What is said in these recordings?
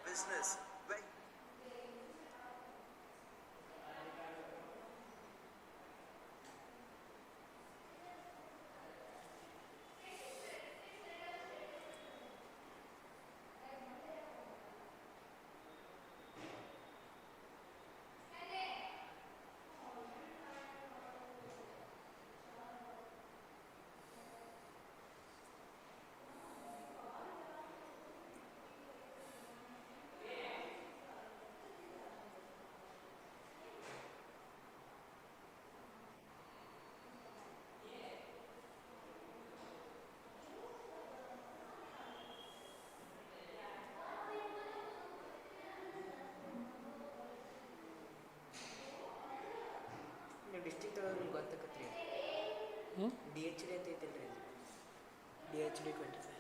business. District ಗೊತ್ತಾಗತ್ತೆ D H D ಅಂತ ಐತಲ್ರಿ D H D 25.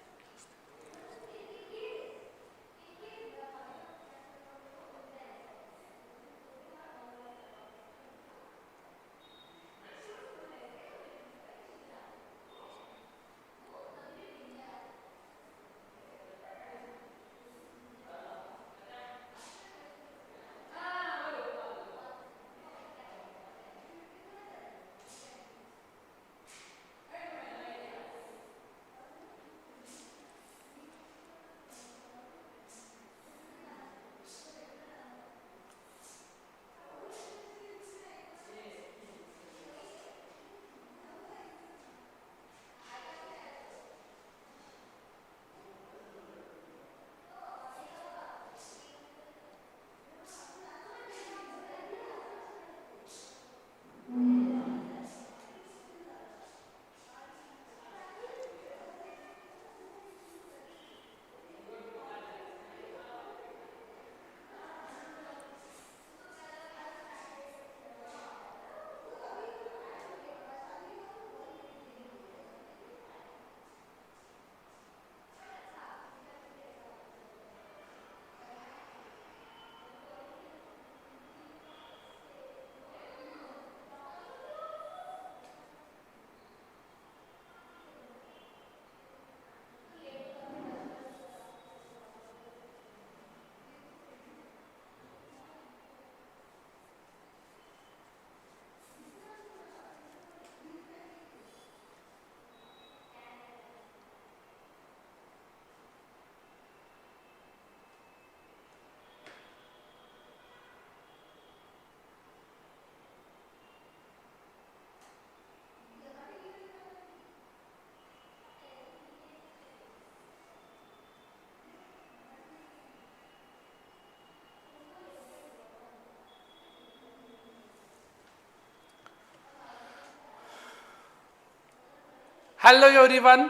Hello everyone,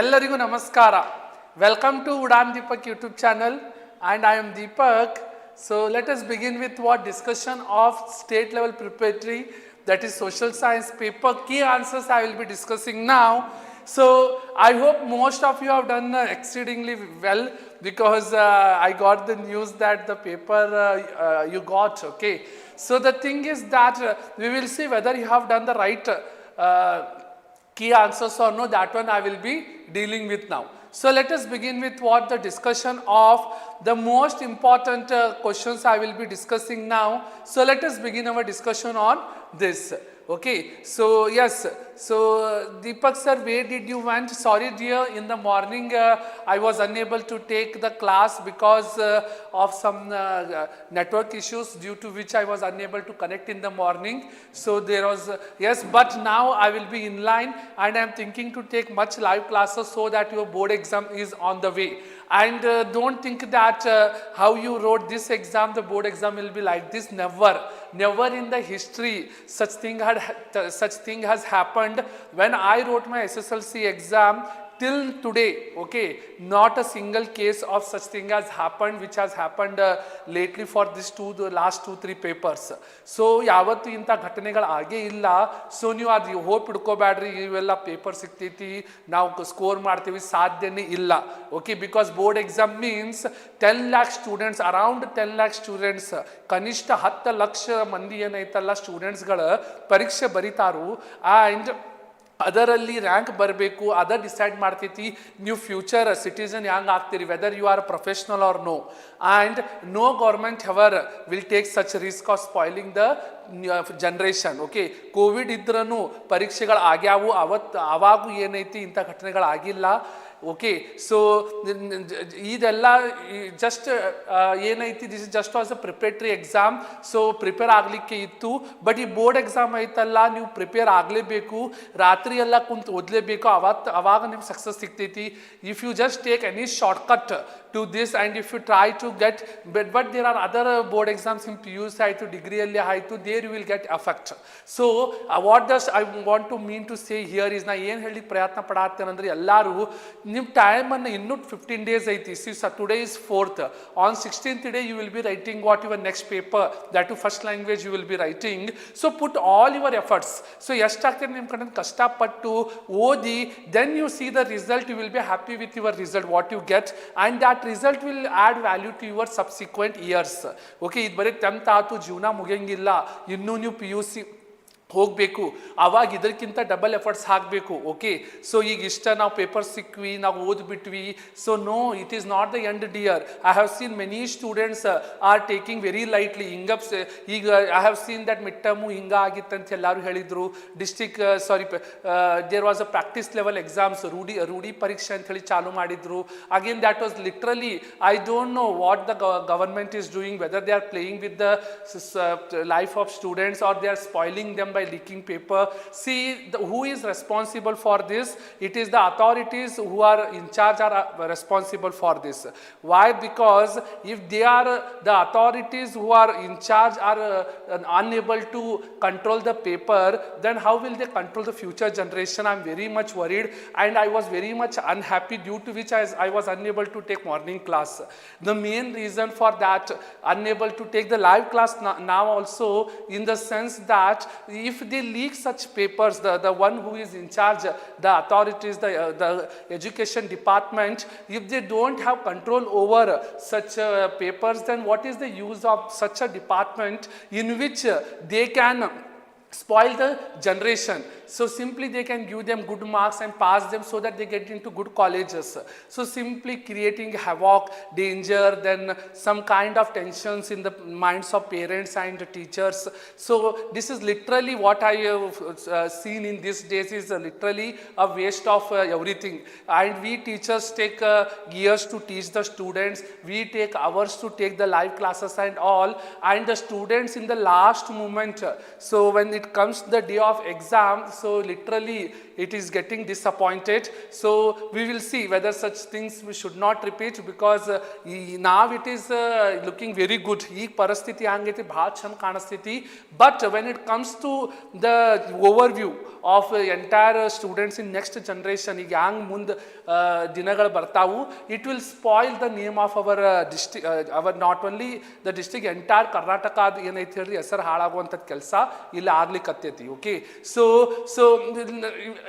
ಎಲ್ಲರಿಗೂ ನಮಸ್ಕಾರ. Welcome to UDAAN Deepak YouTube channel and I am Deepak. So let us begin with what discussion of state level preparatory, that is social science paper. Key answers I will be discussing now. So I hope most of you have done exceedingly well because I got the news that the paper you got, okay. So the thing is that we will see whether you have done the right key answers or no, that one I will be dealing with now. So let us begin with what the discussion of the most important questions I will be discussing now. So let us begin our discussion on this. Okay, so yes, so Deepak sir, where did you went? Sorry dear, in the morning I was unable to take the class because of some network issues, due to which I was unable to connect in the morning. So there was yes, but now I will be in line and I am thinking to take much live classes so that your board exam is on the way. And don't think that how you wrote this exam, the board exam will be like this. Never in the history such thing has happened. When I wrote my SSLC exam till today, okay, not a single case of such thing has happened which has happened lately for the last 2-3 papers. So ಯಾವತ್ತು ಇಂಥ ಘಟನೆಗಳು ಆಗೇ ಇಲ್ಲ. So ನೀವು ಅದು hope ಇಡ್ಕೋಬೇಡ್ರಿ ಇವೆಲ್ಲ paper ಸಿಗ್ತೈತಿ ನಾವು ಸ್ಕೋರ್ ಮಾಡ್ತೀವಿ, ಸಾಧ್ಯನೇ ಇಲ್ಲ. Okay, because board exam means 10 lakh students, around 10 lakh students, ಕನಿಷ್ಠ 10 ಲಕ್ಷ ಮಂದಿ ಏನೈತಲ್ಲ ಸ್ಟೂಡೆಂಟ್ಸ್ಗಳು ಪರೀಕ್ಷೆ ಬರೀತಾರು. ಆ್ಯಂಡ್ ಅದರಲ್ಲಿ ರ್ಯಾಂಕ್ ಬರಬೇಕು, ಅದ ಡಿಸೈಡ್ ಮಾಡ್ತೈತಿ ನೀವು ಫ್ಯೂಚರ್ ಸಿಟಿಸನ್ ಹೆಂಗೆ ಆಗ್ತೀರಿ, whether you are professional or no. And no government ever will take such risk of spoiling the generation. Okay, Covid ಇದ್ರೂ ಪರೀಕ್ಷೆಗಳು ಆಗ್ಯಾವು, ಅವಾಗೂ ಏನೈತಿ ಇಂಥ ಘಟನೆಗಳಾಗಿಲ್ಲ. ಓಕೆ, ಸೊ ಇದೆಲ್ಲ ಜಸ್ಟ್ ಏನೈತಿ, this is just was a preparatory exam. So prepare ಆಗಲಿಕ್ಕೆ ಇತ್ತು. ಬಟ್ ಈ ಬೋರ್ಡ್ ಎಕ್ಸಾಮ್ ಐತಲ್ಲ, ನೀವು ಪ್ರಿಪೇರ್ ಆಗಲೇಬೇಕು, ರಾತ್ರಿ ಎಲ್ಲ ಕುಂತು ಓದಲೇಬೇಕು, ಅವಾಗ ನಿಮ್ಗೆ ಸಕ್ಸಸ್ ಸಿಗ್ತೈತಿ. If you just take any shortcut to this and if you try to get but there are other board exams in PUC ಆಯಿತು, ಡಿಗ್ರಿಯಲ್ಲಿ ಆಯಿತು, there you will get affect. So what does I want to mean to say here is, ನಾ ಏನು ಹೇಳಿ ಪ್ರಯತ್ನ ಪಡಾತ್ತೇನೆಂದ್ರೆ, ಎಲ್ಲರೂ ನಿಮ್ಮ ಟೈಮನ್ನು ಇನ್ನೂ 15 days ಐತಿ. Today is 4th. On 16th day you will be writing what your next paper, that to first language you will be writing. So put all your efforts. So ಎಷ್ಟಾಗ್ತದೆ ನಿಮ್ಮ ಕಡೆ ಕಷ್ಟಪಟ್ಟು ಓದಿ, then you see the result, you will be happy with your result what you get, and that result will add value to your subsequent years. Okay, ಇದು ಬರೀ 10th ಆಯ್ತು, ಜೀವನ ಮುಗಿಯಂಗಿಲ್ಲ, ಇನ್ನೂ ನೀವು PUC ಹೋಗಬೇಕು, ಅವಾಗ ಇದಕ್ಕಿಂತ ಡಬಲ್ ಎಫರ್ಟ್ಸ್ ಹಾಕಬೇಕು. ಓಕೆ, ಸೊ ಈಗ ಇಷ್ಟ ನಾವು ಪೇಪರ್ ಸಿಕ್ವಿ, ನಾವು ಓದ್ಬಿಟ್ವಿ, so no, it is not the end dear. I have seen many students are taking very lightly. ಈಗ I have seen that mid term ಹಿಂಗಾಗಿತ್ತಂತ ಎಲ್ಲರೂ ಹೇಳಿದರು. There was a practice level exams, ರೂಢಿ ಪರೀಕ್ಷೆ ಅಂತ ಹೇಳಿ ಚಾಲು ಮಾಡಿದ್ರು. Again that was literally, I don't know what the government is doing, whether they are playing with the life of students are they are spoiling them by leaking paper. See, who is responsible for this? It is the authorities who are in charge are responsible for this. Why? Because if they are the authorities who are in charge are unable to control the paper, then how will they control the future generation? I am very much worried, and I was very much unhappy, due to which I was unable to take morning class. The main reason for that, unable to take the live class now also, in the sense that if they leak such papers, the one who is in charge, the authorities, the education department, if they don't have control over such papers, then what is the use of such a department in which they can spoil the generation? So simply they can give them good marks and pass them so that they get into good colleges. So simply creating havoc, danger, then some kind of tensions in the minds of parents and teachers. So this is literally what I have seen in these days, is literally a waste of everything. And we teachers take years to teach the students, we take hours to take the live classes and all, and the students in the last moment, so when it comes the day of exam, so literally it is getting disappointed. So we will see whether such things we should not repeat, because now it is looking very good. Ee parasthiti hangeti bhal chand kanastiti. But when it comes to the overview of entire students in next generation, ಈಗ ಹ್ಯಾಂಗ್ ಮುಂದೆ ದಿನಗಳು ಬರ್ತಾವು, it will spoil the name of our district, our not only the district, entire Karnataka ಅದು ಏನೈತೆ ಹೇಳ್ರಿ ಹೆಸರು ಹಾಳಾಗುವಂಥದ್ದು ಕೆಲಸ ಇಲ್ಲಿ ಆಗ್ಲಿಕ್ಕತ್ತೈತಿ. ಓಕೆ, ಸೊ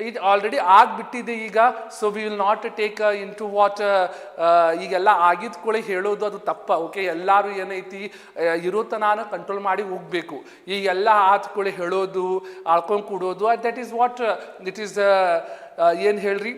ಇದು ಆಲ್ರೆಡಿ ಆಗಿಬಿಟ್ಟಿದೆ ಈಗ. So we will not take into what, ಈಗೆಲ್ಲ ಆಗಿದ ಕೂಡ ಹೇಳೋದು ಅದು ತಪ್ಪ. ಓಕೆ, ಎಲ್ಲರೂ ಏನೈತಿ ಇರೋತನಾನ ಕಂಟ್ರೋಲ್ ಮಾಡಿ ಹೋಗಬೇಕು. ಈಗೆಲ್ಲ ಆದ ಕೂಡ ಹೇಳೋದು, ಆಳ್ಕೊಂಡು ಕೂಡೋದು, that is what it is ಏನು ಹೇಳ್ರಿ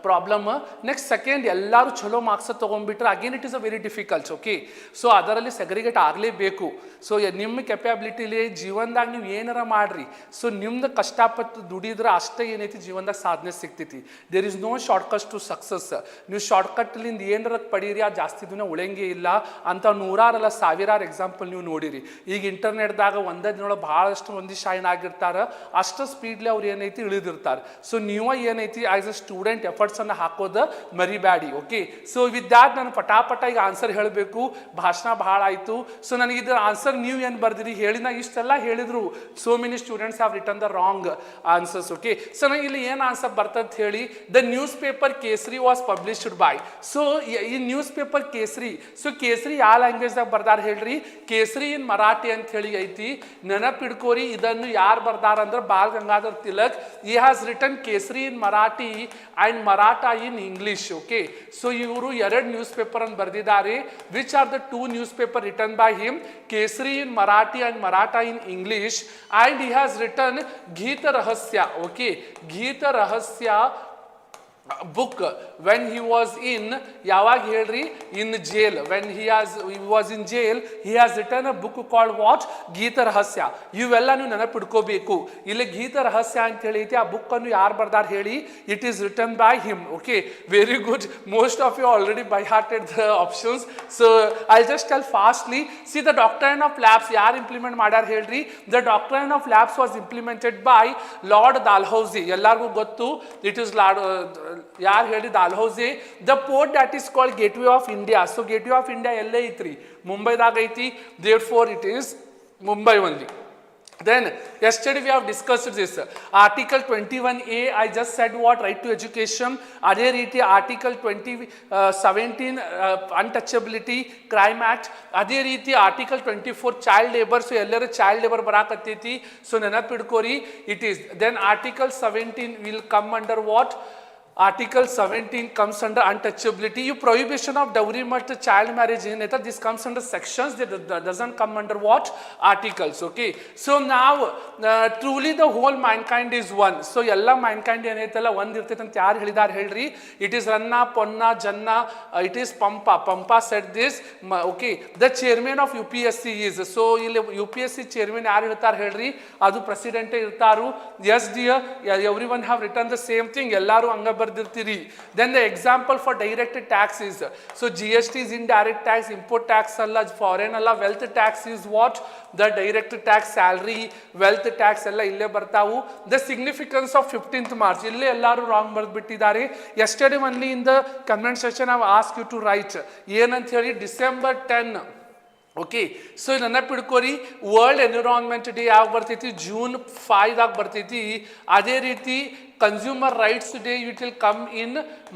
ಪ್ರಾಬ್ಲಮ್. ನೆಕ್ಸ್ಟ್ ಸೆಕೆಂಡ್, ಎಲ್ಲರೂ ಚಲೋ ಮಾರ್ಕ್ಸ್ ತೊಗೊಂಡ್ಬಿಟ್ರೆ again it is a very difficult. Okay, so ಅದರಲ್ಲಿ ಸೆಗ್ರಿಗೇಟ್ ಆಗಲೇಬೇಕು. ಸೊ ನಿಮ್ಮ ಕೆಪಾಬಿಲಿಟಿಲಿ ಜೀವನದಾಗ ನೀವು ಏನಾರ ಮಾಡಿರಿ, ಸೊ ನಿಮ್ದು ಕಷ್ಟಪಟ್ಟು ದುಡಿದ್ರೆ ಅಷ್ಟೇ ಏನೈತಿ ಜೀವನದಾಗ ಸಾಧನೆ ಸಿಗ್ತೈತಿ. There is no shortcut to success. ನೀವು ಶಾರ್ಟ್ಕಟ್ಲಿಂದ ಏನಾರ ಪಡೀರಿ, ಅದು ಜಾಸ್ತಿ ದಿನ ಉಳಂಗೇ ಇಲ್ಲ ಅಂತ ನೂರಾರಲ್ಲ ಸಾವಿರಾರು ಎಕ್ಸಾಂಪಲ್ ನೀವು ನೋಡಿರಿ. ಈಗ ಇಂಟರ್ನೆಟ್ದಾಗ ಒಂದೇ ದಿನೊಳಗೆ ಭಾಳಷ್ಟು ಮಂದಿ ಶೈನ್ ಆಗಿರ್ತಾರೆ, ಅಷ್ಟು ಸ್ಪೀಡ್ಲಿ ಅವ್ರು ಏನೈತಿ ಇಳಿದಿರ್ತಾರೆ. ಸೊ ನೀವು ಏನೈತಿ ಆ್ಯಸ್ ಅ ಸ್ಟೂಡೆಂಟ್ ಎಫರ್ಟ್ಸ್ ಅನ್ನು ಹಾಕೋದು ಮರಿಬ್ಯಾಡಿ. ಓಕೆ, ಸೊ ವಿತ್ ದ್ಯಾಟ್ ನಾನು ಪಟಾಪಟ ಈಗ ಆನ್ಸರ್ ಹೇಳಬೇಕು, ಭಾಷಣ ಭಾಳ ಆಯಿತು. ಸೊ ನನಗೆ ಇದರ ಆನ್ಸರ್ ನೀವು ಏನು ಬರ್ದಿರಿ ಹೇಳಿ, ನಾ ಇಷ್ಟೆಲ್ಲ ಹೇಳಿದ್ರು. So many students have return the wrong answers. Okay, so ನನಗೆ ಇಲ್ಲಿ ಏನು ಆನ್ಸರ್ ಬರ್ತದೆ ಹೇಳಿ, ದ ನ್ಯೂಸ್ ಪೇಪರ್ ಕೇಸರಿ ವಾಸ್ ಪಬ್ಲಿಷ್ಡ್ ಬೈ. ಸೊ ಈ ನ್ಯೂಸ್ ಪೇಪರ್ ಕೇಸರಿ, ಸೊ ಕೇಸರಿ ಯಾವ ಲ್ಯಾಂಗ್ವೇಜ್ದಾಗ ಬರ್ದಾರ ಹೇಳ್ರಿ, ಕೇಸರಿ ಇನ್ ಮರಾಠಿ ಅಂತ ಹೇಳಿ ಐತಿ. ನೆನಪಿಡ್ಕೋರಿ, ಇದನ್ನು ಯಾರು ಬರ್ದಾರ ಅಂದ್ರೆ ಬಾಲ್ ಗಂಗಾಧರ್ ತಿಲಕ್. ಈ ಹ್ಯಾಸ್ ರಿಟರ್ನ್ ಕೇಸರಿ ಇನ್ Marathi and Maratha in English. Okay, so ಇವರು ಎರಡು ನ್ಯೂಸ್ ಪೇಪರ್ ಅನ್ನು ಬರೆದಿದ್ದಾರೆ. Which are the two newspaper written by him? Kesari in Marathi and Maratha in English, and he has written Geeta Rahasya. Okay, Geeta Rahasya book when he was in ಯಾವಾಗ ಹೇಳ್ರಿ in jail. When he was in jail, he has written a book called what? ಗೀತ ರಹಸ್ಯ. ಇವೆಲ್ಲ ನೀವು ನೆನಪಿಡ್ಕೋಬೇಕು. ಇಲ್ಲಿ ಗೀತ ರಹಸ್ಯ ಅಂತ ಹೇಳಿ ಐತಿ. ಆ ಬುಕ್ ಅನ್ನು ಯಾರು ಬರ್ದಾರ ಹೇಳಿ? It is written by him. Okay, very good. Most of you already by hearted the options, so I'll just tell fastly. See, the doctrine of lapse ಯಾರು ಇಂಪ್ಲಿಮೆಂಟ್ ಮಾಡ್ಯಾರ ಹೇಳ್ರಿ? The doctrine of lapse was implemented by Lord Dalhousie. ಎಲ್ಲರಿಗೂ ಗೊತ್ತು. It is Lord ಯಾರು ಹೇಳಿ? Dalhousie. The port that is called Gateway of India. So Gateway of India ಎಲ್ಲೇ ಐತ್ರಿ? ಮುಂಬೈದಾಗ ಐತಿ. Therefore it is Mumbai only. Then yesterday we have discussed this article 21A. I just said what? Right to education. ಅದೇ ರೀತಿ article 17 untouchability crime act. ಅದೇ ರೀತಿ article 24 child labor. So ಎಲ್ಲರೂ child labor ಬರಾಕತ್ತೈತಿ. ಸೊ ನೆನಪಿಡ್ಕೋರಿ. It is then article 17 will come under what? Article 17 comes under untouchability. You prohibition of dowry murder, child marriage in it. This comes under sections. That doesn't come under what? Articles. Okay. So now truly the whole mankind is one. So yalla mankind ಏನೈತಲ್ಲ ಒಂದು ಇರ್ತೈತೆ ಅಂತ ಯಾರು ಹೇಳಿದಾರ ಹೇಳ್ರಿ? It is Ranna, Ponna, Janna. It is Pampa. Pampa said this. Okay. The chairman of UPSC is. So ಇಲ್ಲಿ UPSC chairman ಯಾರು ಹೇಳ್ತಾರ ಹೇಳ್ರಿ? ಅದು president ಇರ್ತಾರು. Yes dear. Everyone have written the same thing. ಎಲ್ಲರೂ ಹಂಗ ಬರ್ದಿರ್ತೀರಿ. Then the example for direct tax is, so GST is indirect tax, import tax ಅಲ್ಲ, foreign ಅಲ್ಲ, wealth tax is what? The direct tax, salary, wealth tax ಎಲ್ಲ ಇಲ್ಲೇ ಬರ್ತಾವು. The significance of 15th March ಇಲ್ಲೇ ಎಲ್ಲರೂ wrong ಬರ್ದ್ಬಿಟ್ಟಿದ್ದಾರೆ. Yesterday only in the comment session I have asked you to write ಏನಂತ ಹೇಳಿ December 10. Okay, so ನೆನಪಿಡ್ಕೋರಿ, world environment day ಯಾವಾಗ ಬರ್ತೈತಿ? June 5ದಾಗ ಬರ್ತೈತಿ. ಅದೇ ರೀತಿ consumer rights day it will come in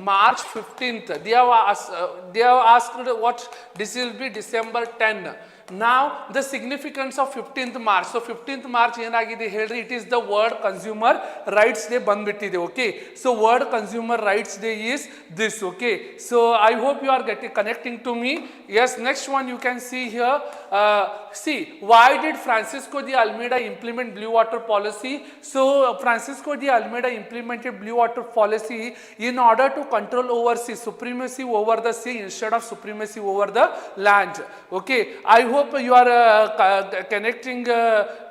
March 15th. They have asked what? This will be December 10. Now the significance of 15th March. So 15th March ಏನಾಗಿದೆ ಹೇಳ್ರಿ? It is the World Consumer Rights Day ಬಂದ್ಬಿಟ್ಟಿದೆ. Okay, so World Consumer Rights Day is this. Okay, so I hope you are connecting to me. Yes, next one you can see here. See, why did Francisco de Almeida implement Blue Water Policy? So Francisco de Almeida implemented Blue Water Policy in order to control oversea, supremacy over the sea instead of supremacy over the land. Okay, I hope you are connecting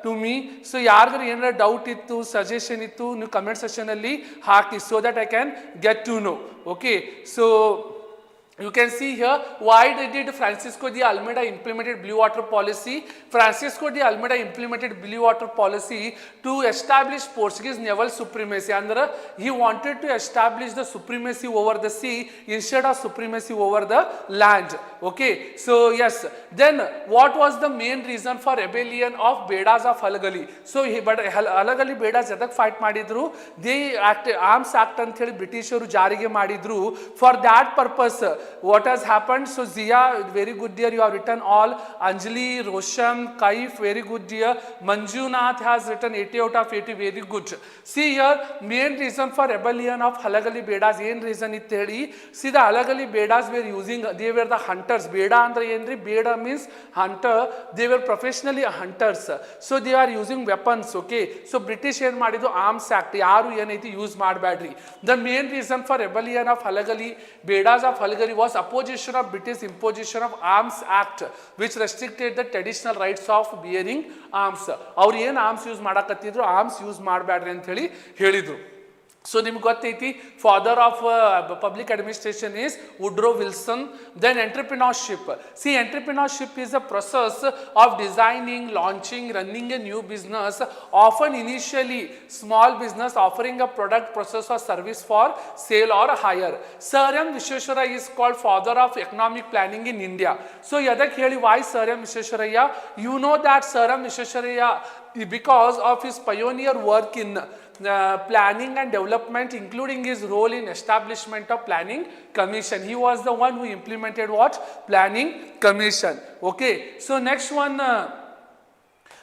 to me. So ಯಾರಿಗಾರ ಏನಾರ doubt ಇತ್ತು, suggestion ಇತ್ತು, ನೀವು comment section ಅಲ್ಲಿ ಹಾಕಿ, so that I can get to know. Okay, so you can see here, why did Francisco de Almeida implemented Blue Water Policy? Francisco de Almeida implemented Blue Water Policy to establish Portuguese naval supremacy. Andre, he wanted to establish the supremacy over the sea instead of supremacy over the land. Okay, so yes, then what was the main reason for rebellion of Bedas of Halagali? So but Halagali Bedas edak fight ಮಾಡಿದ್ರು? They arms act ಅಂತ ಹೇಳಿ ಬ್ರಿಟಿಷರು ಜಾರಿಗೆ ಮಾಡಿದ್ರು. For that purpose, what has happened? So Zia, very good dear, you have written all. Anjali, Roshan, Kaif, very good dear. Manjunath has written 80 out of 80, very good. See here, main reason for rebellion of Halagali Bedas, ಏನು reason ಇತ್ತು ಹೇಳಿ? See, the Halagali Bedas were using, they were the hunters. Beda ಅಂದ್ರೆ ಏನ್ರಿ? Beda means hunter. They were professionally hunters. So they are using weapons. Okay, so British ಏನು ಮಾಡಿದ್ದು? Arms Act ಯಾರು ಏನೈತಿ use ಮಾಡಬೇಡ್ರಿ. The main reason for rebellion of Halagali Bedas of Halagali was opposition of British imposition of Arms Act, which restricted the traditional rights of bearing arms. ಅವ್ರು ಏನು arms use ಮಾಡಕತ್ತಿದ್ರು? Arms use ಮಾಡಬೇಡ್ರಿ ಅಂತ ಹೇಳಿ ಹೇಳಿದ್ರು. So ನಿಮ್ಗೆ ಗೊತ್ತೈತಿ, father of public administration is Woodrow Wilson. Then entrepreneurship. See, entrepreneurship is a process of designing, launching, running a new business, often initially small business offering a product, process or service for sale or hire. Sir M. Visvesvaraya is called father of economic planning in India. So yadak heli, why Sir M. Visvesvaraya? You know that Sir M. Visvesvaraya, because of his pioneer work in planning and development, including his role in establishment of planning commission. He was the one who implemented what? Planning commission. Okay, so next one,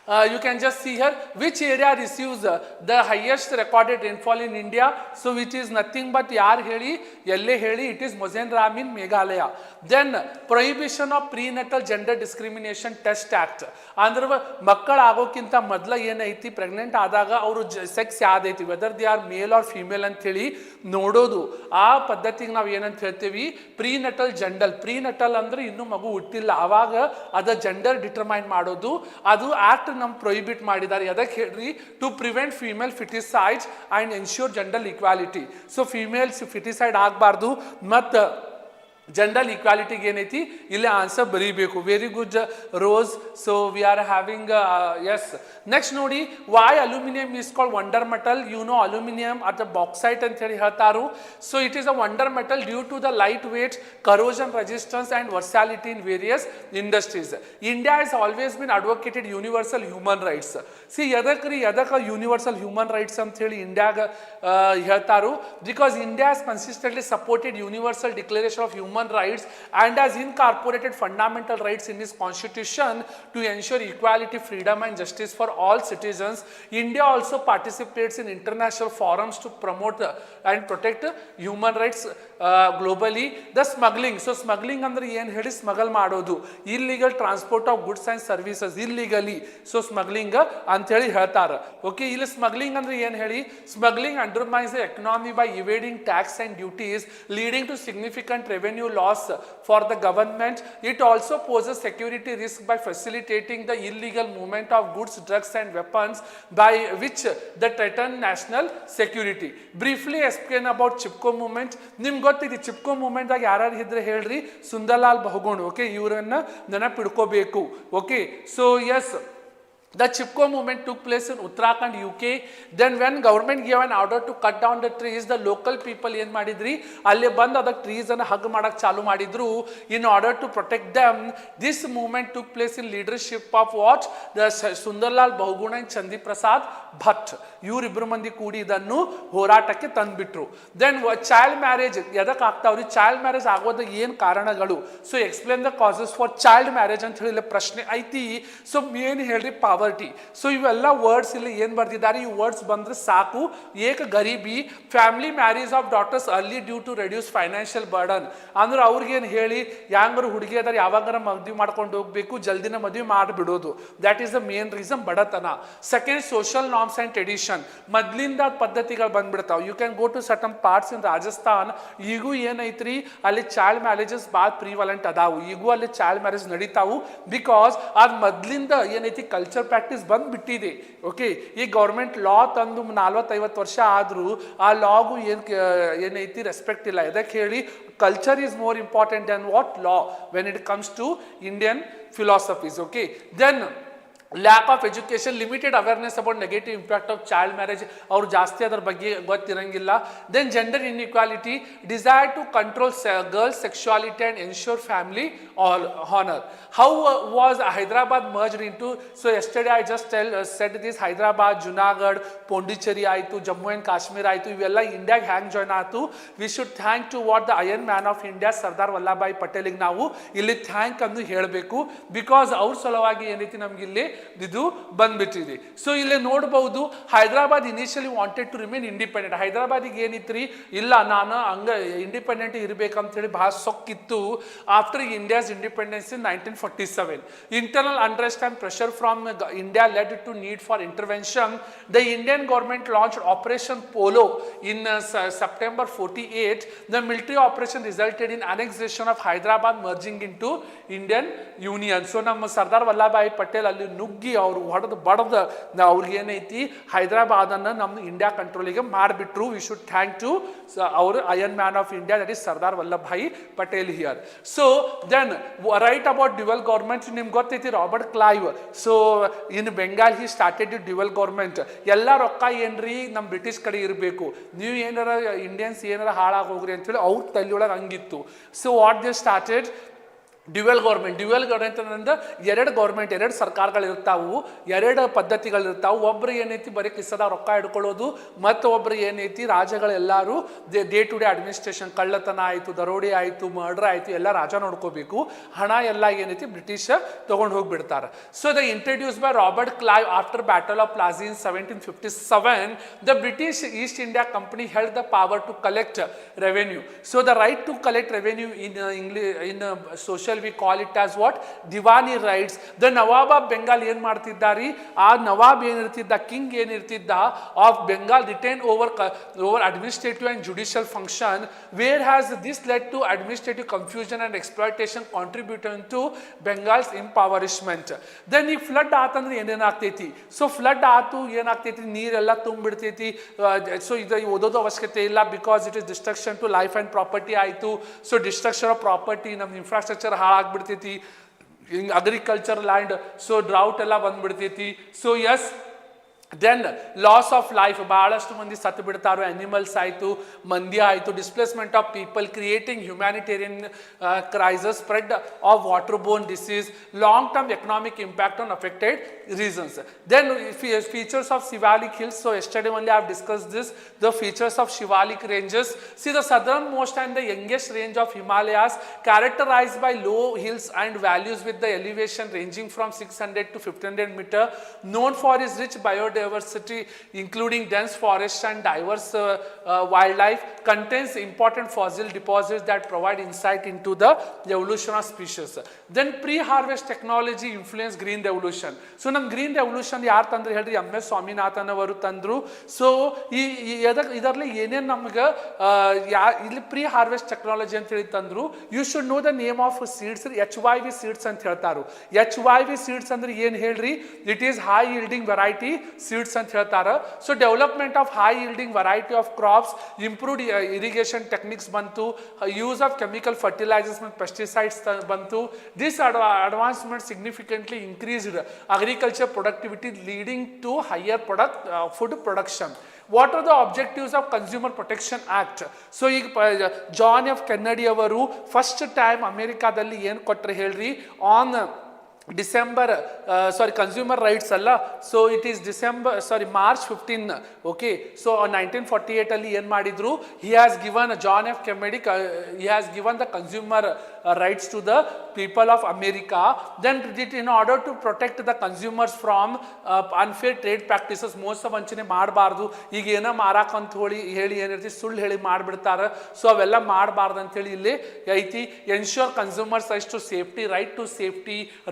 You can just see here which area receives the highest recorded rainfall in India. So which is nothing but yaar heli, yelle heli, it is Mozenram in Meghalaya. Then prohibition of prenatal gender discrimination test act. ಅಂದ್ರೆ ಮಕ್ಕಳು ಆಗೋಕ್ಕಿಂತ ಮೊದಲ ಏನೈತಿ pregnant ಆದಾಗ ಅವರು sex ಯಾವ್ದೈತಿ whether they are male or female ಅಂತೇಳಿ ನೋಡೋದು. ಆ ಪದ್ಧತಿಗೆ ನಾವು ಏನಂತ ಹೇಳ್ತೀವಿ ಪ್ರೀನಟಲ್ ಅಂದ್ರೆ ಇನ್ನೂ ಮಗು ಹುಟ್ಟಿಲ್ಲ ಅವಾಗ ಅದ ಜೆಂಡರ್ ಡಿಟರ್ಮೈನ್ ಮಾಡೋದು. ಅದು ಆಕ್ಟ್ ನಮ್ ಪ್ರೊಹಿಬಿಟ್ ಮಾಡಿದ್ದಾರೆ. ಅದಕ್ಕೆ ಹೇಳ್ರಿ to prevent female foeticides and ensure gender equality. So females foeticide ಆಗಬಾರ್ದು ಮತ್ತು ಜೆಂಡರ್ ಈಕ್ವಾಲಿಟಿಗೆ ಏನೈತಿ ಇಲ್ಲಿ ಆನ್ಸರ್ ಬರೀಬೇಕು. Very good rose. So we are having yes. Next ನೋಡಿ, why aluminium is called wonder metal. You know aluminium at the bauxite ಅಂತ ಹೇಳಿ ಹೇಳ್ತಾರು. So it is a wonder metal due to the light weight, corrosion resistance and versatility in various industries. India is always bin advocated universal human rights. See ಎದಕ್ಕೆ universal human rights ಅಂತ ಹೇಳಿ ಇಂಡಿಯಾಗ ಹೇಳ್ತಾರು. Because India has consistently supported universal declaration of human rights and has incorporated fundamental rights in its constitution to ensure equality, freedom and justice for all citizens. India also participates in international forums to promote and protect human rights globally. The smuggling, so smuggling ಅಂದ್ರೆ ಏನು ಹೇಳಿ smuggle ಮಾಡೋದು, illegal transport of goods and services illegally. So smuggling ಅಂತ ಹೇಳಿ ಹೇಳ್ತಾರೆ. Okay, ಇಲ್ಲಿ smuggling ಅಂದ್ರೆ ಏನು ಹೇಳಿ, smuggling undermines the economy by evading tax and duties leading to significant revenue loss for the government. It also poses security risk by facilitating the illegal movement of goods, drugs and weapons by which the threaten national security. Briefly explain about Chipko movement. ನಿಮ್ಗೆ ಗೊತ್ತಿದೆ Chipko movement ದಾಗ ಯಾರು ಇದ್ರೆ ಹೇಳ್ರಿ, Sunderlal Bahuguna. Okay, ಇವರನ್ನ ನೆನಪಿಡ್ಕೋಬೇಕು. Okay, so yes, the Chipko movement took place in Uttarakhand, UK. Then when government gave an order to cut down the trees, the local people ಏನು ಮಾಡಿದ್ರಿ, ಅಲ್ಲಿ ಬಂದು ಅದಕ್ಕೆ ಟ್ರೀಸ್ ಅನ್ನು ಹಗ್ ಮಾಡಕ್ಕೆ ಚಾಲು ಮಾಡಿದ್ರು in order to protect them. This movement took place in leadership of what? The Sundarlal Bahuguna and Chandi Prasad Bhatt. ಇವರಿಬ್ಬರು ಮಂದಿ ಕೂಡಿ ಇದನ್ನು ಹೋರಾಟಕ್ಕೆ ತಂದ್ಬಿಟ್ರು. ದೆನ್ ಚೈಲ್ಡ್ ಮ್ಯಾರೇಜ್ ಎದಕ್ಕೆ ಆಗ್ತಾವ್ರಿ, ಚೈಲ್ಡ್ ಮ್ಯಾರೇಜ್ ಆಗೋದ ಏನು ಕಾರಣಗಳು, so explain the causes for child marriage ಅಂತ ಹೇಳಿ ಪ್ರಶ್ನೆ ಐತಿ. ಸೊ ಏನು ಹೇಳ್ರಿ, ಪಾವರ್ಟಿ. ಸೊ ಇವೆಲ್ಲ ವರ್ಡ್ಸ್ ಇಲ್ಲಿ ಏನು ಬರ್ದಿದ್ದಾರೆ, ಈ ವರ್ಡ್ಸ್ ಬಂದ್ರೆ ಸಾಕು. ಏಕ ಗರೀಬಿ, family marriage of daughters early due to reduce financial burden. ಅಂದ್ರೆ ಅವ್ರಿಗೇನು ಹೇಳಿ, ಯಾಂಗರು ಹುಡುಗಿ ಅದಾರ ಯಾವಾಗಾರ ಮದುವೆ ಮಾಡ್ಕೊಂಡು ಹೋಗ್ಬೇಕು, ಜಲ್ದಿನ ಮದುವೆ ಮಾಡಿಬಿಡೋದು. That is the main reason, ಬಡತನ. Second, social norms and tradition. ಮೊದ್ಲಿಂದ ಪದ್ಧತಿಗಳು ಬಂದ್ಬಿಡ್ತಾವೆ. You can go to certain parts in Rajasthan. ಈಗೂ ಏನೈತ್ರಿ, ಅಲ್ಲಿ ಚೈಲ್ಡ್ ಮ್ಯಾರೇಜಸ್ ಭಾಳ ಪ್ರಿವಲೆಂಟ್ ಅದಾವು. ಈಗೂ ಅಲ್ಲಿ ಚೈಲ್ಡ್ ಮ್ಯಾರೇಜ್ ನಡೀತಾವು. ಬಿಕಾಸ್ ಅದು ಮೊದ್ಲಿಂದ ಏನೈತಿ ಕಲ್ಚರ್ ಪ್ರಾಕ್ಟೀಸ್ ಬಂದ್ಬಿಟ್ಟಿದೆ. ಓಕೆ, ಈ ಗೌರ್ಮೆಂಟ್ ಲಾ ತಂದು 40-50 ವರ್ಷ ಆದರೂ ಆ ಲಾಗೂ ಏನೈತಿ ರೆಸ್ಪೆಕ್ಟ್ ಇಲ್ಲ. ಇದಕ್ಕೆ ಹೇಳಿ culture is more important than what law when it comes to Indian philosophies. Okay, then lack of education, limited awareness about negative impact of child marriage, ಅವ್ರು ಜಾಸ್ತಿ ಅದರ ಬಗ್ಗೆ ಗೊತ್ತಿರಂಗಿಲ್ಲ. Then gender inequality, desire to control girls sexuality and ensure family honor. How was Hyderabad merged into, so yesterday I just said this, Hyderabad, Junagadh, Pondicherry ಆಯಿತು, Jammu and Kashmir ಆಯಿತು, ಇವೆಲ್ಲ ಇಂಡಿಯಾಗೆ ಹ್ಯಾಂಗ್ ಜಾಯ್ನ್ ಆಯಿತು. We should thank to what the iron man of India Sardar Vallabhbhai ಪಟೇಲಿಗೆ ನಾವು ಇಲ್ಲಿ thank ಅಂದು ಹೇಳಬೇಕು. ಬಿಕಾಸ್ ಅವ್ರ ಸಲುವಾಗಿ ಏನೈತಿ ನಮಗಿಲ್ಲಿ ಇದು ಬಂದ್ಬಿಟ್ಟಿದೆ. ಸೊ ಇಲ್ಲಿ ನೋಡಬಹುದು, Hyderabad initially wanted to remain independent. ಹೈದರಾಬಾದಿಗೆ ಏನಿತ್ರಿ, ಇಲ್ಲ ನಾನು ಹಂಗ ಇಂಡಿಪೆಂಡೆಂಟ್ ಇರಬೇಕಂತ ಹೇಳಿ ಬಹಳ ಸೊಕ್ಕಿತ್ತು. After India's independence in 1947, internal unrest and pressure from India led to need for intervention. The Indian government launched Operation Polo in September 48. The military operation resulted in annexation of Hyderabad, merging into Indian Union. So ನಮ್ಮ ಸರ್ದಾರ್ ವಲ್ಲಭಾಯ್ ಪಟೇಲ್ ಅಲ್ಲಿ ನುಗ್ಗಿ ಅವರು ಹೊಡೆದು ಬಡದ ಅವ್ರಿಗೆ ಏನೈತಿ ಹೈದರಾಬಾದನ್ನು ನಮ್ಮ India ಕಂಟ್ರೋಲಿಗೆ ಮಾಡಿಬಿಟ್ರು. ವಿ ಶುಡ್ ಥ್ಯಾಂಕ್ ಟು ಅವರು iron man of India, that is Sardar Vallabhbhai Patel here. So then right about dual government. ನಿಮ್ಗೆ ಗೊತ್ತೈತಿ Robert Clive. So in Bengal he started dual government. ಎಲ್ಲ ರೊಕ್ಕ ಏನ್ರಿ ನಮ್ಮ ಬ್ರಿಟಿಷ್ ಕಡೆ ಇರಬೇಕು, ನೀವು ಏನಾರ ಇಂಡಿಯನ್ಸ್ ಏನಾರ ಹಾಳಾಗಿ ಹೋಗ್ರಿ ಅಂತೇಳಿ ಅವ್ರ ತಲೆಯೊಳಗೆ ಹಂಗಿತ್ತು. So what they started, dual government ಅಂದ್ರೆ ಎರಡು ಗೌರ್ಮೆಂಟ್, ಎರಡು ಸರ್ಕಾರಗಳು ಇರ್ತಾವು, ಎರಡು ಪದ್ಧತಿಗಳು ಇರ್ತಾವು. ಒಬ್ರು ಏನೈತಿ ಬರೀ ಕಿಸದ ರೊಕ್ಕ ಹಿಡ್ಕೊಳ್ಳೋದು, ಮತ್ತು ಒಬ್ರು ಏನೈತಿ ರಾಜಗಳೆಲ್ಲರೂ ಡೇ ಟು ಡೇ ಅಡ್ಮಿನಿಸ್ಟ್ರೇಷನ್, ಕಳ್ಳತನ ಆಯಿತು, ದರೋಡಿ ಆಯಿತು, ಮರ್ಡರ್ ಆಯಿತು, ಎಲ್ಲ ರಾಜ ನೋಡ್ಕೋಬೇಕು. ಹಣ ಎಲ್ಲ ಏನೈತಿ ಬ್ರಿಟಿಷ್ ತಗೊಂಡು ಹೋಗ್ಬಿಡ್ತಾರೆ. So the introduce by Robert Clive after battle of Plassey in 1757, the British East India company held the power to collect revenue. So the right to collect revenue in social we call it as what? Diwani rights. The Nawab of Bengal ಏನು ಮಾಡ್ತಿದ್ದಾರೆ, ಆ ನವಾಬ್ ಏನಿರ್ತಿದ್ದ, king ಏನಿರ್ತಿದ್ದ of Bengal retain over administrative and judicial function, where has this led to administrative confusion and exploitation contributing to Bengal's impoverishment. Then ಈ flood ಆತಂದ್ರೆ ಏನೇನಾಗ್ತೈತಿ? So flood ಆತು ಏನಾಗ್ತೈತಿ, ನೀರೆಲ್ಲ ತುಂಬಿಡ್ತೈತಿ. ಸೊ ಇದು ಓದೋದು ಅವಶ್ಯಕತೆ ಇಲ್ಲ, because it is destruction to life and property ಆಯಿತು. ಸೊ ಡಿಸ್ಟ್ರಕ್ಷನ್ ಆಫ್ ಪ್ರಾಪರ್ಟಿ, ನಮ್ಮ ಇನ್ಫ್ರಾಸ್ಟ್ರಕ್ಚರ್ ಹಾಳಾಗ್ಬಿಡ್ತೈತಿ, ಅಗ್ರಿಕಲ್ಚರ್ ಲ್ಯಾಂಡ್, ಸೊ ಡ್ರೌಟ್ ಎಲ್ಲ ಬಂದ್ಬಿಡ್ತೈತಿ. So yes, then loss of life, ಬಹಳಷ್ಟು ಮಂದಿ ಸತ್ತು ಬಿಡ್ತಾರೋ, ಅನಿಮಲ್ಸ್ ಆಯಿತು, ಮಂದಿ ಆಯಿತು, displacement of people, creating humanitarian crisis, spread of water borne diseases, long term economic impact on affected regions. Then features of Shivalik hills. So yesterday only I have discussed this, the features of Shivalik ranges. See, the southernmost and the youngest range of Himalayas, characterized by low hills and valleys with the elevation ranging from 600 to 1500 meter, known for its rich biodiversity including dense forests and diverse wildlife, contains important fossil deposits that provide insight into the evolution of species. Then pre-harvest technology influenced green revolution. So ನಮ್ಮ green revolution ಯಾರು ತಂದ್ರೆ ಹೇಳ್ರಿ, MS Swaminathan ಅವರು ತಂದರು. So ಇದರಲ್ಲಿ ಏನೇನು ನಮ್ಗೆ ಇಲ್ಲಿ ಪ್ರೀ ಹಾರ್ವೆಸ್ಟ್ ಟೆಕ್ನಾಲಜಿ ಅಂತ ಹೇಳಿ ತಂದರು. You should know the name of seeds. HYV seeds ಅಂತ ಹೇಳ್ತಾರೆ. HYV ಸೀಡ್ಸ್ ಅಂದ್ರೆ ಏನು ಹೇಳ್ರಿ, it is high yielding variety seeds ಅಂತ ಹೇಳ್ತಾರೆ. So development of high yielding variety of crops, improved irrigation techniques ಬಂತು, ಯೂಸ್ ಆಫ್ ಕೆಮಿಕಲ್ ಫರ್ಟಿಲೈಸರ್ಸ್ ಮತ್ತು pesticides ಬಂತು. This advancement significantly increased agriculture productivity, leading to higher food production. What are the objectives of Consumer Protection Act? So John F. Kennedy ಅವರು first time ಅಮೆರಿಕಾದಲ್ಲಿ ಏನು ಕೊಟ್ಟರೆ ಹೇಳ್ರಿ, on consumer rights ಅಲ್ಲ, so it is March 15, okay. So 1948 ಅಲ್ಲಿ ಏನು ಮಾಡಿದ್ರು, he has given, John F Kennedy, he has given the consumer rights to the people of America. Then in order to protect the consumers from unfair trade practices, ಮೋಸ ವಂಚನೆ ಮಾಡಬಾರ್ದು. ಈಗ ಏನೋ ಮಾರಾಕಂತ ಹೇಳಿ ಏನಿರ್ತಿ ಸುಳ್ಳು ಹೇಳಿ ಮಾಡಿಬಿಡ್ತಾರೆ. ಸೊ ಅವೆಲ್ಲ ಮಾಡಬಾರ್ದು ಅಂತೇಳಿ ಇಲ್ಲಿ ಐತಿ. Ensure consumers rights to safety,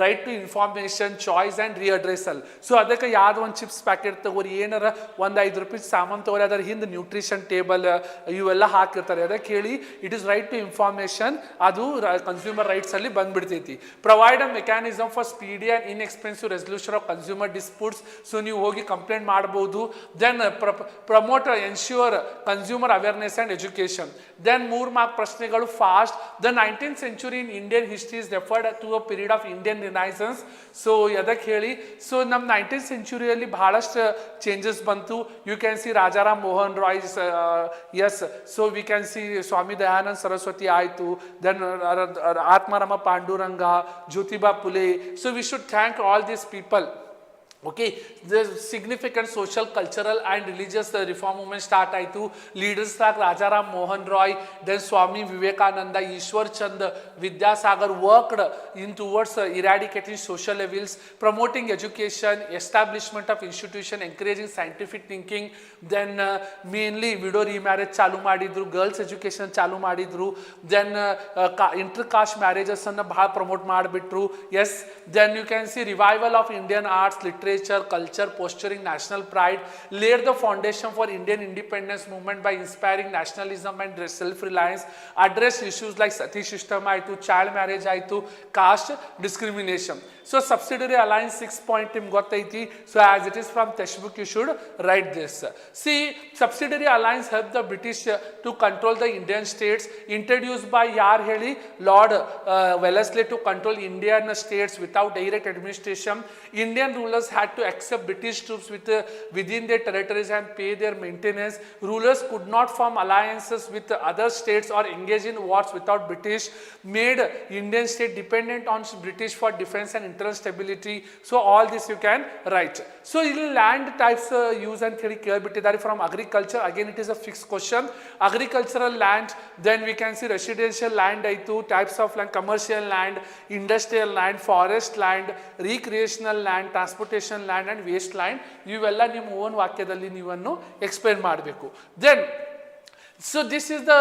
right to information, choice and redressal. So ಅದಕ್ಕೆ ಯಾವ್ದು ಒಂದು ಚಿಪ್ಸ್ ಪ್ಯಾಕೆಟ್ ತಗೋರಿ, ಏನಾರ ಒಂದು 5 ರೂಪಾಯಿ ಸಾಮಾನು ತಗೋರಿ, ಅದರ ಹಿಂದೆ ನ್ಯೂಟ್ರಿಷನ್ ಟೇಬಲ್ ಇವೆಲ್ಲ ಹಾಕಿರ್ತಾರೆ. ಅದಕ್ಕೆ ಹೇಳಿ it is right to information, ಅದು ಕನ್ಸ್ಯೂಮರ್ ರೈಟ್ಸ್ ಅಲ್ಲಿ ಬಂದ್ಬಿಡ್ತೈತಿ. Provide a mechanism for speedy and inexpensive resolution of consumer disputes. So ನೀವು ಹೋಗಿ ಕಂಪ್ಲೇಂಟ್ ಮಾಡ್ಬೋದು. Then promote ensure consumer awareness and education. Then 3 mark ಪ್ರಶ್ನೆಗಳು fast. The 19th century in Indian history is referred to a period of Indian Renaissance. So ಅದಕ್ಕೆ ಹೇಳಿ, so ನಮ್ಮ 19th centuryಯಲ್ಲಿ ಬಹಳಷ್ಟು changes ಬಂತು. You can see Rajaram Mohan Roy, yes. So we can see Swami Dayananda Saraswati ಆಯಿತು. Then Atmaram Pandurang, Jyotiba Phule. So we should thank all these people. Okay, the significant social, cultural and religious reform movement start ಆಯಿತು. Leaders like Rajaram Mohan Roy, then Swami Vivekananda, Ishwar Chand Vidyasagar worked in towards eradicating social evils, promoting education, establishment of institution, encouraging scientific thinking. Then mainly widow remarriage ಚಾಲು ಮಾಡಿದ್ರು, girls education ಚಾಲು ಮಾಡಿದ್ರು. Then inter caste marriages ಅನ್ನು ಭಾಳ promote ಮಾಡಿಬಿಟ್ರು. Yes. Then you can see revival of Indian arts, literature, culture, posturing national pride, laid the foundation for Indian independence movement by inspiring nationalism and self-reliance, addressed issues like sati system aitu, child marriage aitu, caste discrimination. So subsidiary alliance 6 point ನಿಮ್ಗೆ ಗೊತ್ತೈತಿ. So as it is from textbook you should write this. See, subsidiary alliance helped the British to control the Indian states, introduced by ಯಾರು ಹೇಳಿ, Lord Wellesley, to control Indian states without direct administration. Indian rulers had had to accept British troops within their territories and pay their maintenance. Rulers could not form alliances with other states or engage in wars without British, made Indian state dependent on British for defense and internal stability. So all this you can write. So ಇಲ್ಲಿ land types use ಅಂತ ಹೇಳಿ ಕೇಳಿಬಿಟ್ಟಿದ್ದಾರೆ from agriculture. Again it is a fixed question. Agricultural land, then we can see residential land ಆಯಿತು, types of land, commercial land, industrial land, forest land, recreational land, transportation land and waste land. ಇವೆಲ್ಲ ನಿಮ್ಮ own ವಾಕ್ಯದಲ್ಲಿ ನೀವನ್ನು explain ಮಾಡಬೇಕು. Then so this is the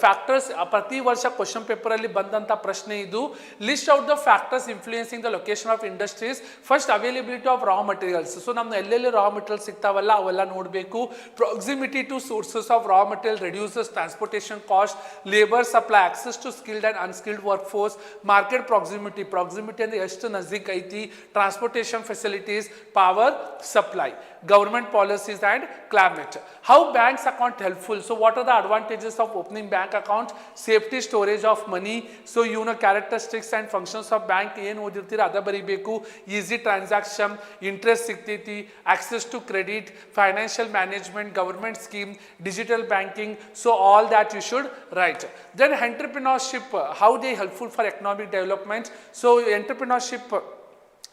factors. ಪ್ರತಿ ವರ್ಷ question ಪೇಪರಲ್ಲಿ ಬಂದಂಥ ಪ್ರಶ್ನೆ ಇದು. List out the factors influencing the location of industries. First availability of raw materials. So ನಮ್ಮ ಎಲ್ಲೆಲ್ಲಿ ರಾ ಮಟೀರಿಯಲ್ಸ್ ಸಿಗ್ತಾವಲ್ಲ ಅವೆಲ್ಲ ನೋಡಬೇಕು. Proximity to sources of raw material reduces transportation cost, labour supply, access to skilled and unskilled work force, market proximity. Proximity ಅಂದರೆ ಎಷ್ಟು ನಜದೀಕ್ ಐತಿ, transportation facilities, power supply, government policies and climate. How banks account helpful? So what are the advantages of opening bank account? Safety, storage of money. So you know characteristics and functions of bank ಏನು ಓದಿರ್ತೀರ ಅದ ಬರೀಬೇಕು. Easy transaction, interest ಸಿಗ್ತೈತಿ, access to credit, financial management, government scheme, digital banking. So all that you should write. Then entrepreneurship, how they helpful for economic development. So entrepreneurship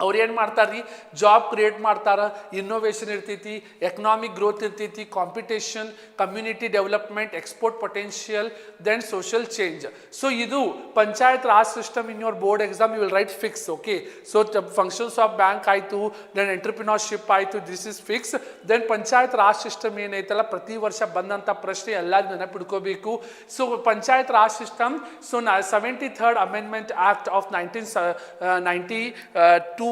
ಅವ್ರು ಏನು ಮಾಡ್ತಾರೆ ರೀ, job create ಮಾಡ್ತಾರೆ, innovation ಇರ್ತೈತಿ, economic growth ಇರ್ತೈತಿ, competition, community development, export potential, then social change. So ಇದು panchayat raj system in your board exam you will write fix. Okay, so functions of bank ಆಯಿತು, then entrepreneurship ಆಯಿತು, this is fix. Then panchayat raj system ಏನೈತಲ್ಲ ಪ್ರತಿ ವರ್ಷ ಬಂದಂಥ ಪ್ರಶ್ನೆ ಎಲ್ಲರೂ ನೆನಪಿಡ್ಕೋಬೇಕು. So panchayat raj system, so 73rd amendment act of 1992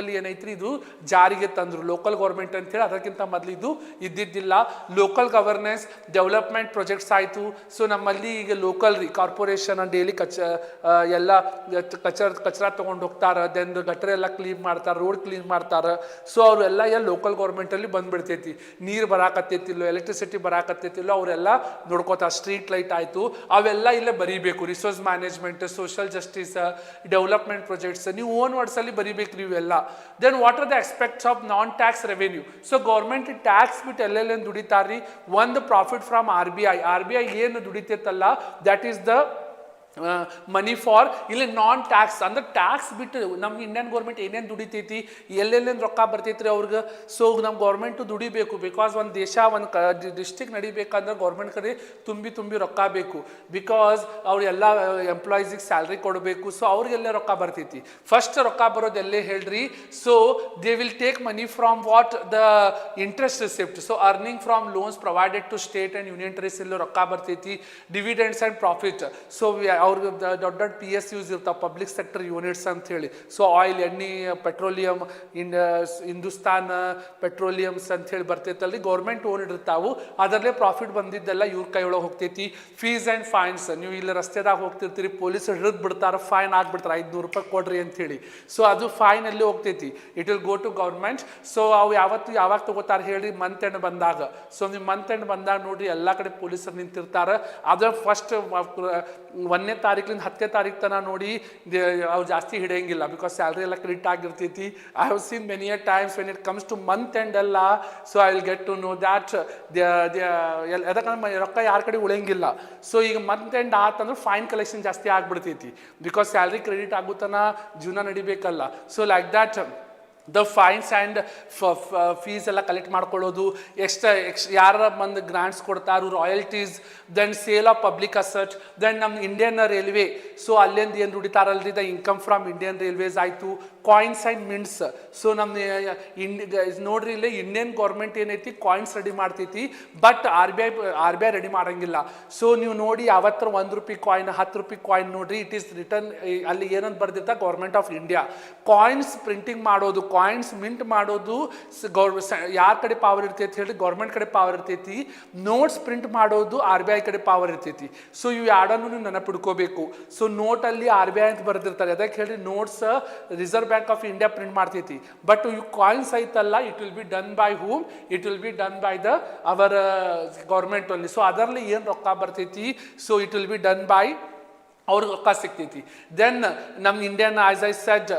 ಅಲ್ಲಿ ಏನೈತ್ರಿ ಇದು ಜಾರಿಗೆ ತಂದ್ರು ಲೋಕಲ್ ಗೌರ್ಮೆಂಟ್ ಅಂತೇಳಿ. ಅದಕ್ಕಿಂತ ಮೊದಲು ಇದು ಇದ್ದಿದ್ದಿಲ್ಲ. ಲೋಕಲ್ ಗವರ್ನೆನ್ಸ್ ಡೆವಲಪ್ಮೆಂಟ್ ಪ್ರಾಜೆಕ್ಟ್ಸ್ ಆಯಿತು. ಸೊ ನಮ್ಮಲ್ಲಿ ಈಗ ಲೋಕಲ್ ರೀ ಕಾರ್ಪೊರೇಷನ್ ಡೈಲಿ ಎಲ್ಲ ಕಚರ ತೊಗೊಂಡು ಹೋಗ್ತಾರೆ, ದೆನ್ ಗಟರ್ ಎಲ್ಲ ಕ್ಲೀನ್ ಮಾಡ್ತಾರೆ, ರೋಡ್ ಕ್ಲೀನ್ ಮಾಡ್ತಾರೆ. ಸೊ ಅವರೆಲ್ಲ ಲೋಕಲ್ ಗೌರ್ಮೆಂಟಲ್ಲಿ ಬಂದ್ಬಿಡ್ತೈತಿ. ನೀರು ಬರಾಕತ್ತೈತಿಲ್ಲೋ, ಎಲೆಕ್ಟ್ರಿಸಿಟಿ ಬರಾಕತ್ತೈತಿಲ್ಲೋ ಅವರೆಲ್ಲ ನೋಡ್ಕೋತಾರೆ. ಸ್ಟ್ರೀಟ್ ಲೈಟ್ ಆಯಿತು, ಅವೆಲ್ಲ ಇಲ್ಲೇ ಬರೀಬೇಕು. Resource management, social justice, development projects ನೀವು ಓನ್ ವರ್ಡ್ಸ್ ಅಲ್ಲಿ ಬರೀಬೇಕು ಇವೆಲ್ಲ. Then what are the expects of non tax revenue. So government tax ಬಿಟ್ಟು ಎಲ್ಲೆಲ್ಲೇನು ದುಡಿತಾರ್ರಿ, ಒಂದು ಪ್ರಾಫಿಟ್ ಫ್ರಮ್ RBI. RBI ಏನು ದುಡಿತೈತಲ್ಲ that is the money for. ಇಲ್ಲಿ ನಾನ್ ಟ್ಯಾಕ್ಸ್ ಅಂದ್ರೆ ಟ್ಯಾಕ್ಸ್ ಬಿಟ್ಟು ನಮ್ಮ ಇಂಡಿಯನ್ ಗೌರ್ಮೆಂಟ್ ಏನೇನು ದುಡಿತೈತಿ, ಎಲ್ಲೆಲ್ಲೇನು ರೊಕ್ಕ ಬರ್ತೈತ್ರಿ ಅವ್ರಿಗೆ. ಸೊ ನಮ್ಮ ಗೌರ್ಮೆಂಟು ದುಡಿಬೇಕು. ಬಿಕಾಸ್ ಒಂದು ದೇಶ ಒಂದು ಡಿಸ್ಟ್ರಿಕ್ಟ್ ನಡಿಬೇಕಂದ್ರೆ ಗೌರ್ಮೆಂಟ್ ಕಡೆ ತುಂಬಿ ರೊಕ್ಕ ಬೇಕು. ಬಿಕಾಸ್ ಅವ್ರು ಎಲ್ಲ ಎಂಪ್ಲಾಯೀಸಿಗೆ ಸ್ಯಾಲ್ರಿ ಕೊಡಬೇಕು. ಸೊ ಅವ್ರಿಗೆಲ್ಲ ರೊಕ್ಕ ಬರ್ತೈತಿ. ಫಸ್ಟ್ ರೊಕ್ಕ ಬರೋದು ಎಲ್ಲೇ ಹೇಳ್ರಿ. So they will take money from what the interest receipt. So earning from loans provided to state and union territories ಎಲ್ಲೂ ರೊಕ್ಕ ಬರ್ತೈತಿ. Dividends and profit. ಸೊ ಅವ್ರಿಗೆ ದೊಡ್ಡ PSUs ಇರ್ತಾವೆ, ಪಬ್ಲಿಕ್ ಸೆಕ್ಟರ್ ಯೂನಿಟ್ಸ್ ಅಂತ ಹೇಳಿ. ಸೊ ಆಯಿಲ್, ಎಣ್ಣೆ, ಪೆಟ್ರೋಲಿಯಂ, ಹಿಂದೂಸ್ತಾನ್ ಪೆಟ್ರೋಲಿಯಮ್ಸ್ ಅಂತ ಹೇಳಿ ಬರ್ತೈತಲ್ರಿ, ಗೌರ್ಮೆಂಟ್ ಓನ್ ಇರ್ತಾವು. ಅದರಲ್ಲೇ ಪ್ರಾಫಿಟ್ ಬಂದಿದ್ದೆಲ್ಲ ಇವ್ರ ಕೈಯೊಳಗೆ ಹೋಗ್ತೈತಿ. ಫೀಸ್ ಆ್ಯಂಡ್ ಫೈನ್ಸ್, ನೀವು ಇಲ್ಲಿ ರಸ್ತೆದಾಗ ಹೋಗ್ತಿರ್ತೀರಿ, ಪೊಲೀಸ್ ಹಿಡಿದು ಬಿಡ್ತಾರೆ, ಫೈನ್ ಆಗ್ಬಿಡ್ತಾರೆ, 500 ರೂಪಾಯಿ ಕೊಡ್ರಿ ಅಂತ ಹೇಳಿ. ಸೊ ಅದು ಫೈನ್ ಅಲ್ಲಿ ಹೋಗ್ತೈತಿ. It will go to government. So ಅವು ಯಾವಾಗ ತಗೋತಾರೆ ಹೇಳ್ರಿ, ಮಂತ್ ಎಂಡ್ ಬಂದಾಗ. ಸೊ ನೀವು ಮಂತ್ ಎಂಡ್ ಬಂದಾಗ ನೋಡ್ರಿ ಎಲ್ಲ ಕಡೆ ಪೊಲೀಸರು ನಿಂತಿರ್ತಾರೆ. ಅದು ಫಸ್ಟ್ 1ನೇ ತಾರೀಕಿಂದ 10ನೇ ತಾರೀಕು ತನಕ ನೋಡಿ ಅವ್ರು ಜಾಸ್ತಿ ಹಿಡಿಯಂಗಿಲ್ಲ. ಬಿಕಾಸ್ ಸ್ಯಾಲ್ರಿ ಎಲ್ಲ ಕ್ರೆಡಿಟ್ ಆಗಿರ್ತೈತಿ. I have seen many a times when it comes to month end ಎಲ್ಲ. So I will get to know that ಯಾಕಂದ್ರೆ ರೊಕ್ಕ ಯಾರ ಕಡೆ ಉಳಿಯಂಗಿಲ್ಲ. ಸೊ ಈಗ ಮಂತ್ ಎಂಡ್ ಆತಂದ್ರೆ ಫೈನ್ ಕಲೆಕ್ಷನ್ ಜಾಸ್ತಿ ಆಗ್ಬಿಡ್ತೈತಿ. ಬಿಕಾಸ್ ಸ್ಯಾಲ್ರಿ ಕ್ರೆಡಿಟ್ ಆಗುತ್ತಾನ ಜೀವನ ನಡಿಬೇಕಲ್ಲ. So like that the fines and fees ಎಲ್ಲ ಕಲೆಕ್ಟ್ ಮಾಡ್ಕೊಳ್ಳೋದು, ಯಾರ ಬಂದು ಗ್ರಾಂಟ್ಸ್ ಕೊಡ್ತಾರು, royalties, then sale of public asset, then ನಮ್ಮ ಇಂಡಿಯನ್ ರೈಲ್ವೆ. ಸೊ ಅಲ್ಲಿಂದ ಏನು ದುಡಿತಾರಲ್ರಿ, the income from Indian railways ಆಯಿತು. Coins and mints. ಸೊ ನಮ್ಮ ನೋಡ್ರಿ ಇಲ್ಲಿ ಇಂಡಿಯನ್ ಗೌರ್ಮೆಂಟ್ ಏನೈತಿ ಕಾಯಿನ್ಸ್ ರೆಡಿ ಮಾಡ್ತೈತಿ, ಬಟ್ RBI ರೆಡಿ ಮಾಡಂಗಿಲ್ಲ. ಸೊ ನೀವು ನೋಡಿ ಯಾವತ್ತರ 1 ರೂಪಾಯಿ ಕಾಯಿನ್, 10 ರೂಪಾಯಿ ಕಾಯಿನ್ ನೋಡ್ರಿ, ಇಟ್ ಈಸ್ ರಿಟರ್ನ್ ಅಲ್ಲಿ ಏನಂತ ಬರ್ದಿರ್ತ government of India. Coins printing ಮಾಡೋದು, ಕಾಯಿನ್ಸ್ ಮಿಂಟ್ ಮಾಡೋದು ಯಾರ ಕಡೆ ಪವರ್ ಇರ್ತೈತಿ ಹೇಳಿ, ಗೌರ್ಮೆಂಟ್ ಕಡೆ ಪವರ್ ಇರ್ತೈತಿ. ನೋಟ್ಸ್ ಪ್ರಿಂಟ್ ಮಾಡೋದು RBI ಕಡೆ ಪವರ್ ಇರ್ತೈತಿ. ಸೊ ಇವು ಎರಡನ್ನು ನೀವು ನೆನಪಿಡ್ಕೋಬೇಕು. ಸೊ ನೋಟಲ್ಲಿ RBI ಅಂತ ಬರ್ದಿರ್ತಾರೆ. ಅದಕ್ಕೆ ಹೇಳಿ notes reserve bank of India print ಮಾಡ್ತೈತಿ. ಬಟ್ ಇವು ಕಾಯಿನ್ಸ್ ಐತಲ್ಲ, it will be done by whom, it will be done by the our government only. So ಅದರಲ್ಲಿ ಏನು ರೊಕ್ಕ ಬರ್ತೈತಿ, so it will be done by ಅವ್ರಿಗೆ ರೊಕ್ಕ ಸಿಗ್ತೈತಿ. ದೆನ್ ನಮ್ಮ ಇಂಡಿಯನ್ ಆಸ್ ಐ ಸೆಡ್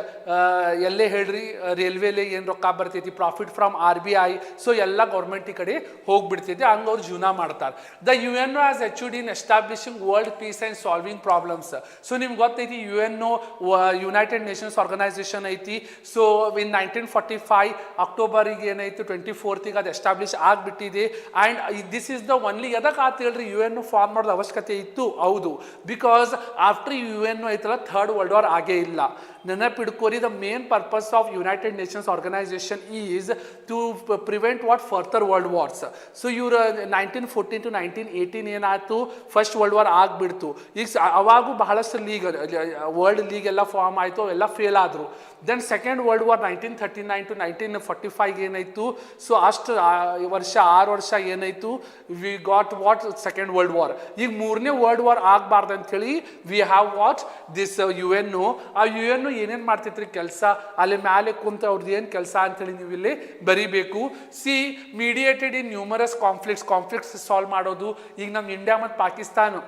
ಎಲ್ಲೇ ಹೇಳ್ರಿ ರೈಲ್ವೇಲಿ ಏನು ರೊಕ್ಕ ಬರ್ತೈತಿ ಪ್ರಾಫಿಟ್ ಫ್ರಮ್ RBI, ಸೊ ಎಲ್ಲ ಗೌರ್ಮೆಂಟ್ ಈ ಕಡೆ ಹೋಗ್ಬಿಡ್ತೈತಿ, ಹಂಗೆ ಅವ್ರು ಜೀವನ ಮಾಡ್ತಾರೆ. The UNO has achieved in establishing world peace and solving problems. So ನಿಮ್ಗೆ ಗೊತ್ತೈತಿ UNO ಯುನೈಟೆಡ್ ನೇಷನ್ಸ್ ಆರ್ಗನೈಸೇಷನ್ ಐತಿ. ಸೊ ಇನ್ 1945 ಅಕ್ಟೋಬರಿಗೆ ಏನಾಯ್ತು 24th ಅದು ಎಸ್ಟಾಬ್ಲಿಷ್ ಆಗಿಬಿಟ್ಟಿದೆ. And this is the only ಎದಕ್ಕೆ ಆತ ಹೇಳ್ರಿ UNO ಫಾರ್ಮ್ ಮಾಡೋದು ಅವಶ್ಯಕತೆ ಇತ್ತು. ಹೌದು, ಬಿಕಾಸ್ ಆಫ್ಟರ್ UNO ಐತಲ್ಲ ಥರ್ಡ್ ವರ್ಲ್ಡ್ ವಾರ್ ಆಗೇ ಇಲ್ಲ. ನೆನಪಿಡ್ಕೋರಿ, the main purpose of United Nations Organisation is to prevent what further world wars. So ಇವ್ರು 1914 to 1918 ಏನಾಯ್ತು, ಫಸ್ಟ್ ವರ್ಲ್ಡ್ ವಾರ್ ಆಗಿಬಿಡ್ತು. ಈಗ ಅವಾಗೂ ಬಹಳಷ್ಟು ಲೀಗ್ ವರ್ಲ್ಡ್ ಲೀಗ್ ಎಲ್ಲ ಫಾರ್ಮ್ ಆಯಿತು, ಅವೆಲ್ಲ ಫೇಲ್ ಆದರು. Then second world war 1939 to 1945 ಏನಾಯಿತು. ಸೊ ಅಷ್ಟು ವರ್ಷ 6 ವರ್ಷ ಏನಾಯಿತು, we got what second world war. ಈಗ ಮೂರನೇ ವರ್ಲ್ಡ್ ವಾರ್ ಆಗಬಾರ್ದು ಅಂಥೇಳಿ we have what this UNO. ಆ UNO ಏನೇನು ಮಾಡ್ತೈತ್ರಿ ಕೆಲಸ, ಅಲ್ಲಿ ಮ್ಯಾಲೆ ಕುಂತ ಅವ್ರದ್ದು ಏನು ಕೆಲಸ ಅಂತೇಳಿ ನೀವು ಇಲ್ಲಿ ಬರೀಬೇಕು. ಸಿ ಮೀಡಿಯೇಟೆಡ್ ಇನ್ ನ್ಯೂಮರಸ್ ಕಾನ್ಫ್ಲಿಕ್ಟ್ಸ್ ಸಾಲ್ವ್ ಮಾಡೋದು. ಈಗ ನಮ್ಮ ಇಂಡಿಯಾ ಮತ್ತು ಪಾಕಿಸ್ತಾನ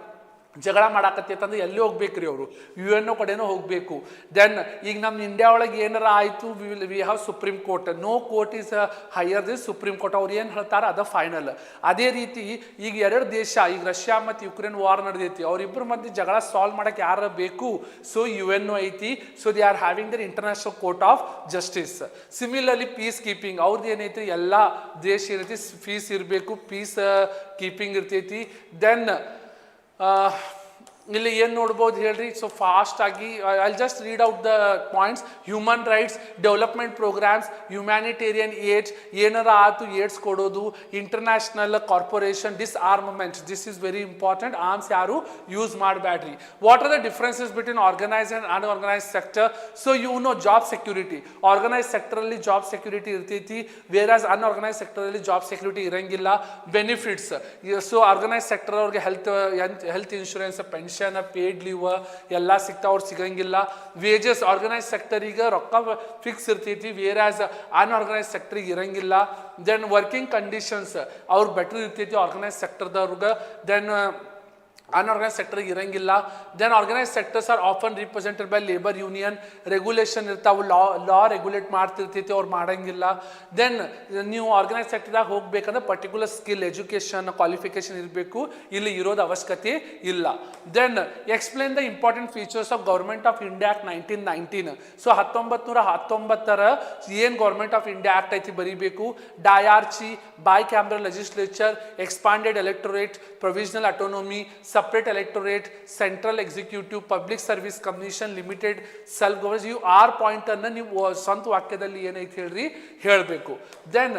ಜಗಳ ಮಾಡಾಕತ್ತೈತಂದ್ರೆ ಎಲ್ಲಿ ಹೋಗ್ಬೇಕ್ರಿ ಅವರು, UNO ಕಡೆನೂ ಹೋಗಬೇಕು. ದೆನ್ ಈಗ ನಮ್ಮ ಇಂಡಿಯಾ ಒಳಗೆ ಏನಾರ ಆಯಿತು, we have Supreme Court. No court is higher this Supreme Court. ಅವ್ರು ಏನು ಹೇಳ್ತಾರೆ ಅದು ಫೈನಲ್. ಅದೇ ರೀತಿ ಈಗ ಎರಡು ದೇಶ, ಈಗ ರಷ್ಯಾ ಮತ್ತು ಯುಕ್ರೇನ್ ವಾರ್ ನಡೆದೈತಿ, ಅವರಿಬ್ಬರ ಮಧ್ಯೆ ಜಗಳ ಸಾಲ್ವ್ ಮಾಡೋಕ್ಕೆ ಯಾರು ಬೇಕು, ಸೊ UNO ಐತಿ. So they are having their international court of justice. Similarly peace keeping ಅವ್ರದ್ದು ಏನೈತಿ, ಎಲ್ಲ ದೇಶ ಏನೈತಿ ಪೀಸ್ ಇರಬೇಕು, ಪೀಸ್ ಕೀಪಿಂಗ್ ಇರ್ತೈತಿ. ದೆನ್ ಇಲ್ಲಿ ಏನು ನೋಡ್ಬೋದು ಹೇಳ್ರಿ. ಸೊ ಫಾಸ್ಟ್ ಆಗಿ I just read out the points. Human rights, development programmes, humanitarian aids, ಏನಾರ ಆತು ಏಡ್ಸ್ ಕೊಡೋದು, international corporation, disarmament, this is very important. Arms ಯಾರು ಯೂಸ್ ಮಾಡಬೇಡ್ರಿ. What are the differences between organise and unorganise sector. So you know job security, organise ಸೆಕ್ಟರಲ್ಲಿ job security ಇರ್ತೈತಿ, whereas unorganise ಸೆಕ್ಟರಲ್ಲಿ job security ಇರಂಗಿಲ್ಲ. Benefits, so organise sector ಅವ್ರಿಗೆ health insurance, pension, paid leave ಎಲ್ಲ ಸಿಗ್ತಾವ, ಅವ್ರು ಸಿಗಂಗಿಲ್ಲ. ವೇಜಸ್ ಆರ್ಗನೈಸ್ ಸೆಕ್ಟರಿಗೆ ರೊಕ್ಕ ಫಿಕ್ಸ್ ಇರ್ತೈತಿ, ವೇರಾಸ್ ಅನ್ಆರ್ಗನೈಸ್ ಸೆಕ್ಟರಿಗೆ ಇರಂಗಿಲ್ಲ. ದೆನ್ ವರ್ಕಿಂಗ್ ಕಂಡೀಷನ್ಸ್ ಅವ್ರಿಗೆ ಬೆಟರ್ ಇರ್ತೈತಿ ಆರ್ಗನೈಸ್ ಸೆಕ್ಟರ್ದವ್ರಿಗೆ, ದೆನ್ ಅನ್ಆರ್ಗನೈಸ್ ಸೆಕ್ಟರ್ಗೆ ಇರಂಗಿಲ್ಲ. Then organise sectors are often represented by labour union. Regulation ಇರ್ತಾವೆ, ಲಾ ರೆಗ್ಯುಲೇಟ್ ಮಾಡ್ತಿರ್ತೈತಿ, ಅವ್ರು ಮಾಡಂಗಿಲ್ಲ. ದೆನ್ ನೀವು ಆರ್ಗನೈಸ್ ಸೆಕ್ಟರ್ದಾಗ ಹೋಗ್ಬೇಕಂದ್ರೆ ಪರ್ಟಿಕ್ಯುಲರ್ ಸ್ಕಿಲ್, ಎಜುಕೇಷನ್, ಕ್ವಾಲಿಫಿಕೇಶನ್ ಇರಬೇಕು, ಇಲ್ಲಿ ಇರೋದು ಅವಶ್ಯಕತೆ ಇಲ್ಲ. Then explain the important features of government of India act 1919. So 1919 ಏನು ಗೌರ್ಮೆಂಟ್ ಆಫ್ ಇಂಡಿಯಾ ಆಕ್ಟ್ ಐತಿ ಬರೀಬೇಕು. Diarchy, bicameral legislature, expanded electorate, provisional autonomy, separate electorate, central executive, public service commission, limited self governance. You are point ಅನ್ನು ನೀವು ಸ್ವಂತ ವಾಕ್ಯದಲ್ಲಿ ಏನೈತಿ ಹೇಳ್ರಿ ಹೇಳಬೇಕು. Then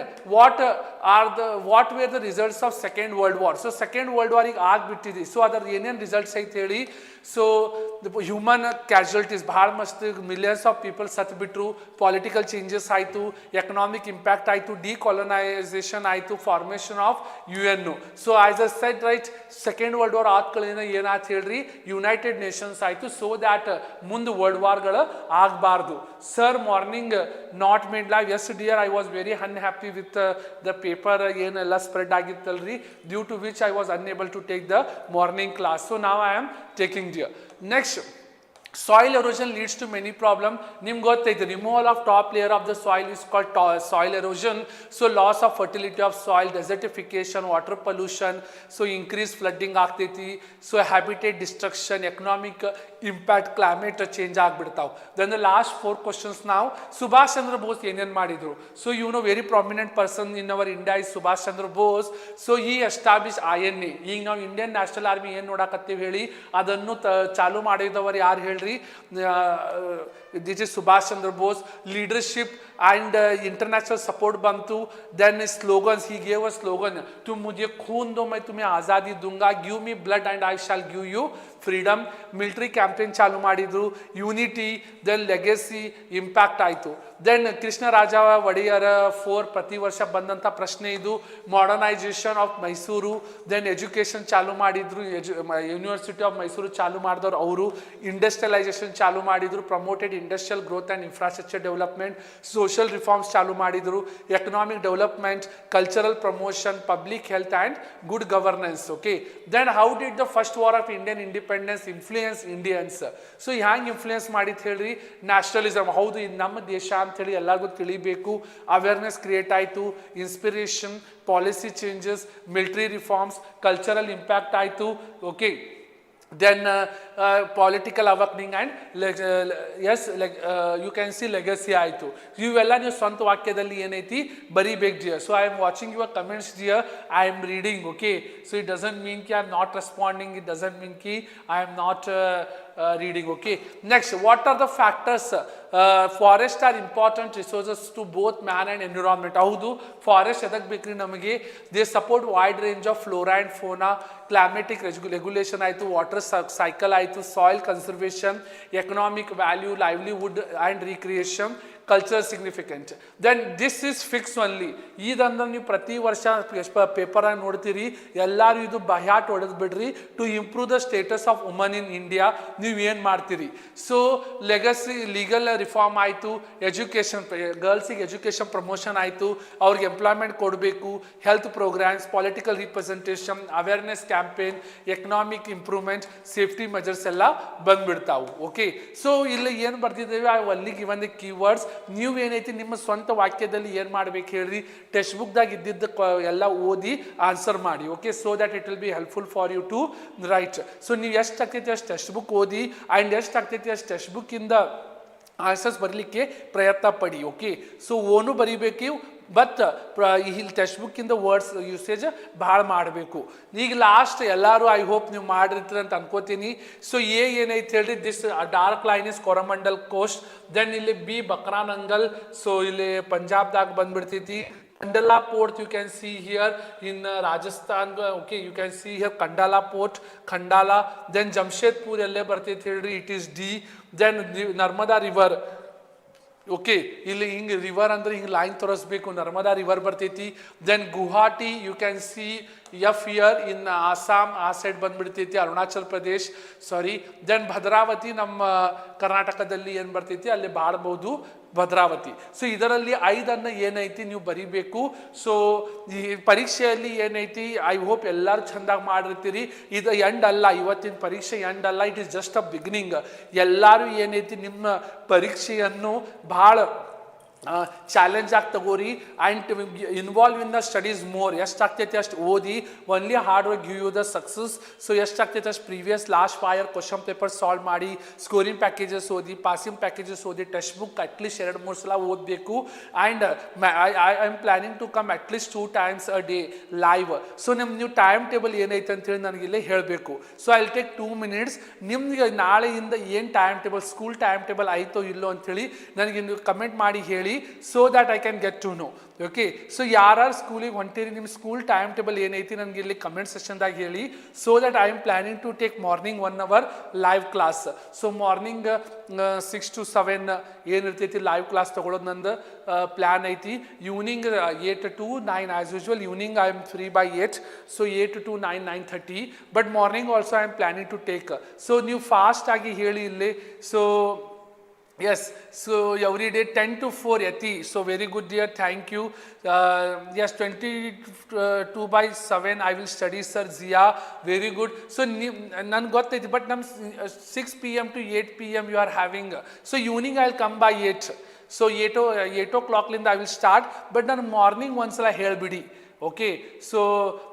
what were the results of second world war. So second world war ಈಗ ಆಗ್ಬಿಟ್ಟಿದೆ. So ಅದರ ಏನೇನು ರಿಸಲ್ಟ್ಸ್ ಐತಿ ಹೇಳಿ. ಸೊ ಹ್ಯೂಮನ್ ಕ್ಯಾಶುಯಾಲಿಟೀಸ್ ಭಾಳ ಮಸ್ತ್, ಮಿಲಿಯನ್ಸ್ ಆಫ್ ಪೀಪಲ್ ಸತ್ ಬಿಟ್ರು, ಪೊಲಿಟಿಕಲ್ ಚೇಂಜಸ್ ಆಯಿತು, ಎಕನಾಮಿಕ್ ಇಂಪ್ಯಾಕ್ಟ್ ಆಯಿತು, ಡಿಕಾಲನೈಸೇಷನ್ ಆಯಿತು, formation of UNO. So as a said right, second world war ಆದ್ಗಳಿಂದ ಏನಾಯ್ತು ಹೇಳ್ರಿ, ಯುನೈಟೆಡ್ ನೇಷನ್ಸ್ ಆಯಿತು, ಸೊ ದ್ಯಾಟ್ ಮುಂದೆ ವರ್ಲ್ಡ್ ವಾರ್ಗಳು ಆಗಬಾರ್ದು. Sir morning not made live. Yes dear, I was very unhappy with the paper ಏನೆಲ್ಲ spread ಆಗಿತ್ತಲ್ರಿ, due to which I was unable to take the morning class. So now I am taking dear. Next, soil erosion leads to many problems. ನಿಮ್ಗೆ ಗೊತ್ತೈತೆ, removal of top layer of the soil is called soil erosion. So loss of fertility of soil, desertification, water pollution, so increased flooding ಆಗ್ತೈತಿ. So habitat destruction, economic impact, climate change ಆಗ್ಬಿಡ್ತಾವೆ. Then the last 4 questions now. Subhash Chandra Bose ಏನೇನು ಮಾಡಿದ್ರು. So you know very prominent person in our India is Subhash Chandra Bose. So he established INA. ಈಗ ನಾವು Indian national army ಏನು ನೋಡಕತ್ತೀವಿ ಹೇಳಿ, ಅದನ್ನು ಚಾಲು ಮಾಡಿದವರು ಯಾರು ಹೇಳಿ. This is Subhash Chandra Bose. Leadership and international support bantu. Then slogans, he gave a slogan, तुम मुझे खून दो मैं तुम्हें आज़ादी दूंगा, give me blood and I shall give you freedom. Military campaign ಚಾಲು ಮಾಡಿದ್ರು. ಯೂನಿಟಿ, ದೆನ್ ಲೆಗೆಸಿ, ಇಂಪ್ಯಾಕ್ಟ್ ಆಯಿತು. ದೆನ್ ಕೃಷ್ಣರಾಜ ಒಡೆಯರ್ 4 ಪ್ರತಿ ವರ್ಷ ಬಂದಂಥ ಪ್ರಶ್ನೆ ಇದು. Modernisation of Mysuru, then education ಚಾಲು ಮಾಡಿದ್ರು, ಯೂನಿವರ್ಸಿಟಿ ಆಫ್ ಮೈಸೂರು ಚಾಲು ಮಾಡಿದವರು ಅವರು. ಇಂಡಸ್ಟ್ರಿಯಲೈಸೇಷನ್ ಚಾಲು ಮಾಡಿದ್ರು, promoted industrial growth and infrastructure development. So social reforms ಚಾಲು ಮಾಡಿದರು, economic development, cultural promotion, public health and good governance. Okay, then how did the first war of Indian independence influence Indians? So ಹ್ಯಾಂಗೆ influence ಮಾಡಿತ್ತು ಹೇಳ್ರಿ? Nationalism. ಹೌದು, ಇದು ನಮ್ಮ ದೇಶ ಅಂಥೇಳಿ ಎಲ್ಲರಿಗೂ ತಿಳಿಬೇಕು, ಅವೇರ್ನೆಸ್ ಕ್ರಿಯೇಟ್ ಆಯಿತು, inspiration, policy changes, military reforms, cultural impact ಆಯಿತು. Okay, then political awakening and yes, you can see legacy ಆಯಿತು. ಇವೆಲ್ಲ ನೀವು ಸ್ವಂತ ವಾಕ್ಯದಲ್ಲಿ ಏನೈತಿ ಬರಿಬೇಕು dear. So I am watching your comments dear, I am reading. Okay, so it doesn't mean Ki I am not responding, it doesn't mean Ki I am not reading. Okay, next, what are the factors? Forests are important resources to both man and environment. ಹೌದು, forest ಎದಕ್ಕೆ ಬೇಕ್ರಿ ನಮಗೆ? They support wide range of flora and fauna, climatic regulation ಆಯಿತು, water cycle ಆಯಿತು, soil conservation, economic value, livelihood and recreation, culture significant. Then this is fix only. ಇದಂದ್ರೆ ನೀವು ಪ್ರತಿ ವರ್ಷ ಪೇಪರಾಗಿ ನೋಡ್ತೀರಿ, ಎಲ್ಲರೂ ಇದು ಬಹ್ಯಾಟ್ ಹೊಡೆದು ಬಿಡ್ರಿ. To improve the status of woman in India ನೀವು ಏನು ಮಾಡ್ತೀರಿ? ಸೊ ಲೆಗಸಿ ಲೀಗಲ್ ರಿಫಾರ್ಮ್ ಆಯಿತು, ಎಜುಕೇಷನ್, ಗರ್ಲ್ಸಿಗೆ ಎಜುಕೇಷನ್ ಪ್ರಮೋಷನ್ ಆಯಿತು, ಅವ್ರಿಗೆ ಎಂಪ್ಲಾಯ್ಮೆಂಟ್ ಕೊಡಬೇಕು, health programmes, political representation, awareness campaign, economic improvement, safety measures ಎಲ್ಲ ಬಂದ್ಬಿಡ್ತಾವು. ಓಕೆ, ಸೊ ಇಲ್ಲಿ ಏನು ಬರ್ತಿದ್ದೇವೆ ಅಲ್ಲಿಗೆ ಒಂದು ಕೀವರ್ಡ್ಸ್. ನೀವು ಏನೈತಿ ನಿಮ್ಮ ಸ್ವಂತ ವಾಕ್ಯದಲ್ಲಿ ಏನು ಮಾಡ್ಬೇಕು ಹೇಳ್ರಿ? ಟೆಕ್ಸ್ಟ್ ಬುಕ್ದಾಗ ಇದ್ದಿದ್ದ ಎಲ್ಲ ಓದಿ ಆನ್ಸರ್ ಮಾಡಿ. Okay, so that it will be helpful for you to write. So ನೀವು ಎಷ್ಟು ಆಗ್ತೈತಿ ಅಷ್ಟು ಟೆಕ್ಸ್ಟ್ ಬುಕ್ ಓದಿ, ಆ್ಯಂಡ್ ಎಷ್ಟು ಆಗ್ತೈತಿ ಅಷ್ಟು ಟೆಕ್ಸ್ಟ್ ಬುಕ್ಕಿಂದ ಆನ್ಸರ್ಸ್ ಬರಲಿಕ್ಕೆ ಪ್ರಯತ್ನ ಪಡಿ. ಓಕೆ, ಸೊ ಓನು ಬರಿಬೇಕು, ಬಟ್ ಇಲ್ಲಿ ಟೆಕ್ಸ್ಟ್ ಬುಕ್ಕಿಂದ ವರ್ಡ್ಸ್ ಯೂಸೇಜ್ ಭಾಳ ಮಾಡಬೇಕು. ಈಗ ಲಾಸ್ಟ್ ಎಲ್ಲರೂ ಐ ಹೋಪ್ ನೀವು ಮಾಡಿರ್ತೀರ ಅಂತ ಅನ್ಕೋತೀನಿ. ಸೊ ಏನೈತೆ ಹೇಳ್ರಿ? This dark line is ಕೊರಮಂಡಲ್ coast. Then ಇಲ್ಲಿ ಬಿ ಬಕ್ರಾನಂಗಲ್, ಸೊ ಇಲ್ಲಿ ಪಂಜಾಬ್ದಾಗ ಬಂದ್ಬಿಡ್ತೈತಿ. Kandala port you can see here in Rajasthan. Okay, you can see here Kandala port, Khandala. Then Jamshedpur elle bartೈತಿ ಹೇಳ್ರಿ, it is D. Then Narmada river. Okay, ಇಲ್ಲಿ ಹಿಂಗೆ river ಅಂದರೆ ಹಿಂಗೆ line ತೋರಿಸ್ಬೇಕು, Narmada river ಬರ್ತೈತಿ. Then Guwahati you can see F here in Assam, ಆ side ಬಂದ್ಬಿಡ್ತೈತಿ, Arunachal Pradesh, sorry. Then Bhadravati ನಮ್ಮ ಕರ್ನಾಟಕದಲ್ಲಿ ಏನು ಬರ್ತೈತಿ ಅಲ್ಲಿ ಬಾಳ್ಬೋದು, ಭದ್ರಾವತಿ. ಸೊ ಇದರಲ್ಲಿ 5 ಏನೈತಿ ನೀವು ಬರಿಬೇಕು. ಸೊ ಈ ಪರೀಕ್ಷೆಯಲ್ಲಿ ಏನೈತಿ ಐ ಹೋಪ್ ಎಲ್ಲರೂ ಚೆಂದಾಗಿ ಮಾಡಿರ್ತೀರಿ. ಇದು ಎಂಡ್ ಅಲ್ಲ, ಇವತ್ತಿನ ಪರೀಕ್ಷೆ ಎಂಡ್ ಅಲ್ಲ, it is just a beginning. ಎಲ್ಲರೂ ಏನೈತಿ ನಿಮ್ಮ ಪರೀಕ್ಷೆಯನ್ನು ಭಾಳ ಚಾಲೆಂಜ್ ಆಗಿ ತಗೋರಿ, and involve in the studies more. ಎಷ್ಟಾಗ್ತೈತಿ ಅಷ್ಟು ಓದಿ, only hard work give you the success. So ಎಷ್ಟಾಗ್ತೈತಿ ಅಷ್ಟು previous last 5 year question paper solve ಮಾಡಿ, ಸ್ಕೋರಿಂಗ್ ಪ್ಯಾಕೇಜಸ್ ಓದಿ, ಪಾಸಿಂಗ್ ಪ್ಯಾಕೇಜಸ್ ಓದಿ, ಟೆಕ್ಸ್ಟ್ ಬುಕ್ ಅಟ್ಲೀಸ್ಟ್ 2-3 ಸಲ ಓದಬೇಕು. And I am planning to come at least 2 times a day live. So ನೀವು time table ಏನೈತೆ ಅಂತೇಳಿ ನನಗಿಲ್ಲೇ ಹೇಳಬೇಕು. So I will take 2 minutes. ನಿಮ್ಗೆ ನಾಳೆಯಿಂದ ಏನು time table, school time table ಆಯಿತೋ ಇಲ್ಲೋ ಅಂಥೇಳಿ ನನಗೆ ನೀವು ಕಮೆಂಟ್ ಮಾಡಿ ಹೇಳಿ, so that I can get to know. Okay, so ಯಾರು ಸ್ಕೂಲಿಗೆ ಹೊಂಟಿರಿ, ನಿಮ್ಮ ಸ್ಕೂಲ್ ಟೈಮ್ ಟೇಬಲ್ ಏನೈತಿ ನನಗೆ ಇಲ್ಲಿ ಕಮೆಂಟ್ ಸೆಕ್ಷನ್ದಾಗ ಹೇಳಿ. So that I am planning to take morning 1 hour live class. So morning 6 to 7 ಏನಿರ್ತೈತಿ ಲೈವ್ ಕ್ಲಾಸ್ ತೊಗೊಳೋದು ನಂದು ಪ್ಲ್ಯಾನ್ ಐತಿ. Evening 8 to 9 as usual. Evening I am free by 8, so 8 to 9, 9:30. But morning also I am planning to take. So ನೀವು fast ಆಗಿ ಹೇಳಿ ಇಲ್ಲಿ. So yes, so every day 10 to 4 yati. So very good dear, thank you. Yes, 22/7 I will study sir. Zia, very good. So nan gottaiti, but nam 6 PM to 8 PM you are having. So evening I will come by 8. So 8 o'clock linda I will start, but nan morning once la helbidi. Okay, so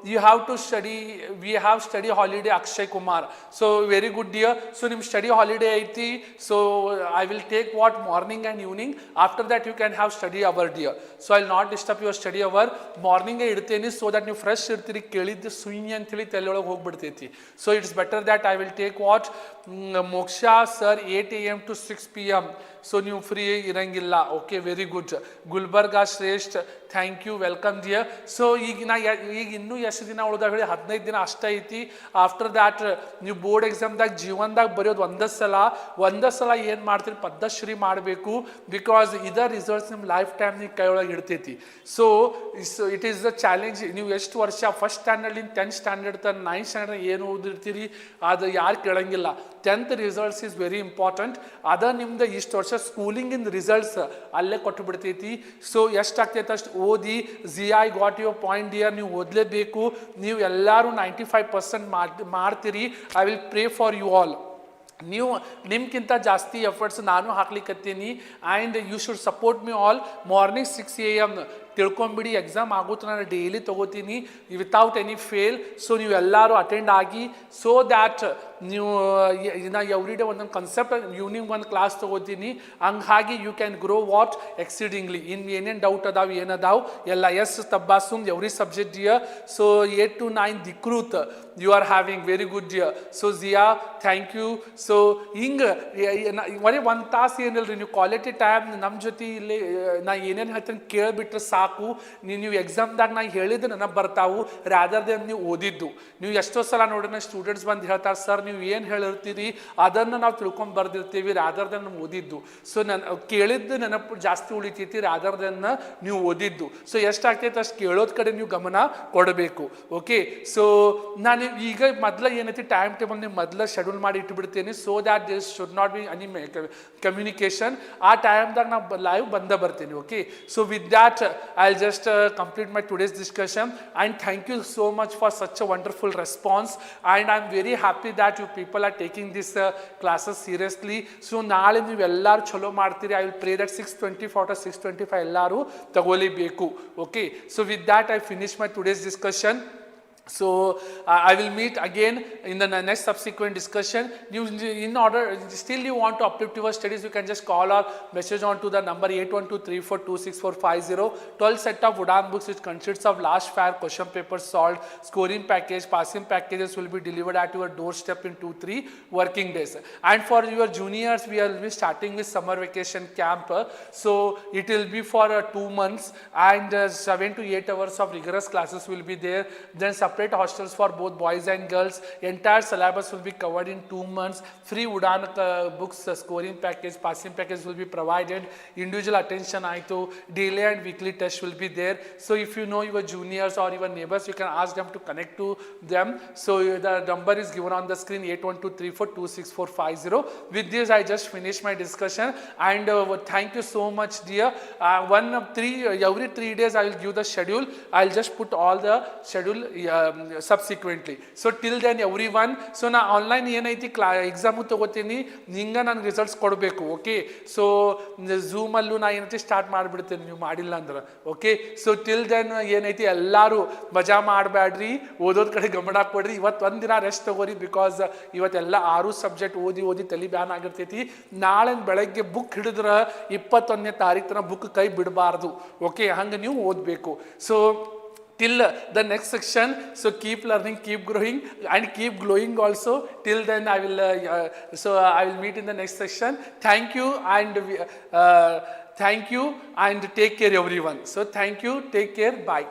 you have to study. We have study holiday Akshay Kumar. So very good dear. So nim study holiday aiti. So I will take what morning and evening. After that you can have study hour dear. So I will not disturb your study hour. Morning e idteni so that you fresh irtiri, kelidde suini antili telolage hogbidtೈತಿ. So it's better that I will take what Moksha sir 8 AM to 6 PM. So ನೀವು free ಇರಂಗಿಲ್ಲ. Okay, very good. Gulbarga Shreshtha, thank you, welcome dear. So ಈಗ ಇನ್ನೂ ಎಷ್ಟು ದಿನ ಉಳ್ದಾಗ ಹೇಳಿ 15 ದಿನ ಅಷ್ಟೇ ಐತಿ. ಆಫ್ಟರ್ ದ್ಯಾಟ್ ನೀವು ಬೋರ್ಡ್ ಎಕ್ಸಾಮ್ದಾಗ ಜೀವನದಾಗ ಬರೆಯೋದು ಒಂದೇ ಸಲ ಏನು ಮಾಡ್ತೀರಿ, ಪದ್ಧಶ್ರೀ ಮಾಡಬೇಕು. ಬಿಕಾಸ್ ಇದರ ರಿಸಲ್ಟ್ಸ್ ನಿಮ್ಮ ಲೈಫ್ ಟೈಮ್ ನೀವು ಕೈ ಒಳಗೆ ಇಡ್ತೈತಿ. So it is the challenge. ನೀವು ಎಷ್ಟು ವರ್ಷ ಫಸ್ಟ್ ಸ್ಟ್ಯಾಂಡರ್ಡ್ಲಿಂದ 10th ಸ್ಟ್ಯಾಂಡರ್ಡ್ ತನಕ 9th ಸ್ಟ್ಯಾಂಡರ್ಡ್ ಏನು ಓದಿರ್ತೀರಿ ಅದು ಯಾರು ಕೇಳಂಗಿಲ್ಲ. 10th results is very important. ಅದ ನಿಮ್ದು ಇಷ್ಟು ವರ್ಷ ಸ್ಕೂಲಿಂಗಿಂದ ರಿಸಲ್ಟ್ಸ್ ಅಲ್ಲೇ ಕೊಟ್ಟು ಬಿಡ್ತೈತಿ. ಸೊ ಎಷ್ಟಾಗ್ತೈತೆ ಅಷ್ಟು ಓದಿ. I got your point dear. ನೀವು ಓದಲೇಬೇಕು. ನೀವು ಎಲ್ಲರೂ 95% ಮಾಡ್ತೀರಿ. I will pray for you all. ನೀವು ನಿಮ್ಗಿಂತ ಜಾಸ್ತಿ ಎಫರ್ಟ್ಸ್ ನಾನು ಹಾಕ್ಲಿಕ್ಕತ್ತೀನಿ. And you should support me all. Morning 6 AM ತಿಳ್ಕೊಂಬಿಡಿ. ಎಕ್ಸಾಮ್ ಆಗುತ್ತೆ, ನಾನು ಡೈಲಿ ತೊಗೋತೀನಿ ವಿತೌಟ್ ಎನಿ ಫೇಲ್. ಸೊ ನೀವು ಎಲ್ಲರೂ ಅಟೆಂಡ್ ಆಗಿ. ಸೊ ದ್ಯಾಟ್ ನೀವು ನಾ ಎವ್ರಿ ಡೇ ಒಂದೊಂದು ಕನ್ಸೆಪ್ಟ್ ಈವ್ನಿಂಗ್ ಒಂದು ಕ್ಲಾಸ್ ತೊಗೋತೀನಿ. ಹಂಗಾಗಿ you can grow what exceedingly. ಏನೇನು ಡೌಟ್ ಅದಾವೆ ಏನದಾವು ಎಲ್ಲ yes Tabassum every subject dear. So 8 to 9 ದಿಕ್ರೂತ್ you are having very good dear. So Jiya thank you. So ಹಿಂಗೆ ಬರೀ 1 ತಾಸು ಏನಿಲ್ಲ ರೀ, ನೀವು ಕ್ವಾಲಿಟಿ ಟೈಮ್ ನಮ್ಮ ಜೊತೆ ಇಲ್ಲಿ ನಾ ಏನೇನು ಹೇಳ್ತೀನಿ ಕೇಳಿಬಿಟ್ರೆ ಸಾಕು. ನೀವು ಎಕ್ಸಾಮ್ದಾಗ ನಾ ಹೇಳಿದ್ದು ನನಗೆ ಬರ್ತಾವು ರಾದರ್ ದೆನ್ ನೀವು ಓದಿದ್ದು. ನೀವು ಎಷ್ಟೋ ಸಲ ನೋಡಿದ್ರೆ ಸ್ಟೂಡೆಂಟ್ಸ್ ಬಂದು ಹೇಳ್ತಾರೆ, ಸರ್ ನೀವು ಏನು ಹೇಳಿರ್ತೀರಿ ಅದನ್ನು ನಾವು ತಿಳ್ಕೊಂಡು ಬರ್ದಿರ್ತೀವಿ ರಾದರ್ ದೆನ್ ಓದಿದ್ದು. ಸೊ ಕೇಳಿದ್ದು ನೆನಪು ಜಾಸ್ತಿ ಉಳಿತೈತಿ ರಾದರ್ ದೆನ್ ನೀವು ಓದಿದ್ದು. ಸೊ ಎಷ್ಟಾಗ್ತೈತೆ ಅಷ್ಟು ಕೇಳೋದ್ ಕಡೆ ನೀವು ಗಮನ ಕೊಡಬೇಕು. ಓಕೆ. ಸೊ ನಾನು ಈಗ ಮೊದಲ ಏನೈತಿ ಟೈಮ್ ಟೇಬಲ್ ನೀವು ಮೊದಲ ಶೆಡ್ಯೂಲ್ ಮಾಡಿ ಇಟ್ಬಿಡ್ತೀನಿ. So that this should not be any communication. ಆ ಟೈಮ್ದಾಗ ನಾವು ಲೈವ್ ಬರ್ತೀನಿ. Okay. So with that I'll just complete my today's discussion, and thank you so much for such a wonderful response, and I'm very happy that you people are taking this classes seriously. So naale ನೀವು ಎಲ್ಲರೂ ಚಲೋ ಮಾಡ್ತೀರಿ. I will pray that 624 to 625 ಎಲ್ಲರೂ ತಗೊಳ್ಳಿಬೇಕು. Okay. So with that I finish my today's discussion. So I will meet again in the next subsequent discussion. You, in order, still you want to uplift your studies, you can just call or message on to the number 8123426450. 12 set of UDAAN books which consists of last fair question papers solved, scoring package, passing packages will be delivered at your doorstep in 2-3 working days. And for your juniors, we will be starting with summer vacation camp. So it will be for 2 months, and 7 to 8 hours of rigorous classes will be there. Then separate hostels for both boys and girls. Entire syllabus will be covered in 2 months. Free UDAAN books, scoring package, passing package will be provided. Individual attention aitu, daily and weekly test will be there. So if you know your juniors or your neighbors, you can ask them to connect to them. So the number is given on the screen, 8123426450. With this I just finished my discussion, and thank you so much dear. Every 3 days I will give the schedule. I'll just put all the schedule subsequently. So till then everyone, so ನಾ online ಏನೈತಿ exam ತಗೋತೀನಿ, ನಿಂಗೆ ನನಗೆ results ಕೊಡಬೇಕು. Okay. So ಝೂಮಲ್ಲೂ ನಾ ಏನೈತಿ start ಮಾಡಿಬಿಡ್ತೇನೆ ನೀವು ಮಾಡಿಲ್ಲ ಅಂದ್ರೆ. ಓಕೆ. ಸೊ ಟಿಲ್ ದೆನ್ ಏನೈತಿ ಎಲ್ಲರೂ ಮಜಾ ಮಾಡಬೇಡ್ರಿ, ಓದೋದ್ ಕಡೆ ಗಮನ ಕೊಡ್ರಿ. ಇವತ್ತು ಒಂದಿನ ರೆಸ್ಟ್ ತಗೋರಿ. ಬಿಕಾಸ್ ಇವತ್ತೆಲ್ಲ 6 ಸಬ್ಜೆಕ್ಟ್ ಓದಿ ತಲೆ ಬ್ಯಾನ್ ಆಗಿರ್ತೈತಿ. ನಾಳೆ ಬೆಳಗ್ಗೆ ಬುಕ್ ಹಿಡಿದ್ರೆ 21ನೇ ತಾರೀಕು ತನಕ ಬುಕ್ ಕೈ ಬಿಡಬಾರ್ದು. ಓಕೆ. ಹಂಗೆ ನೀವು ಓದಬೇಕು. So till the next section, so keep learning, keep growing, and keep glowing also. Till then I will meet in the next section. Thank you, and take care everyone. So thank you, take care, bye.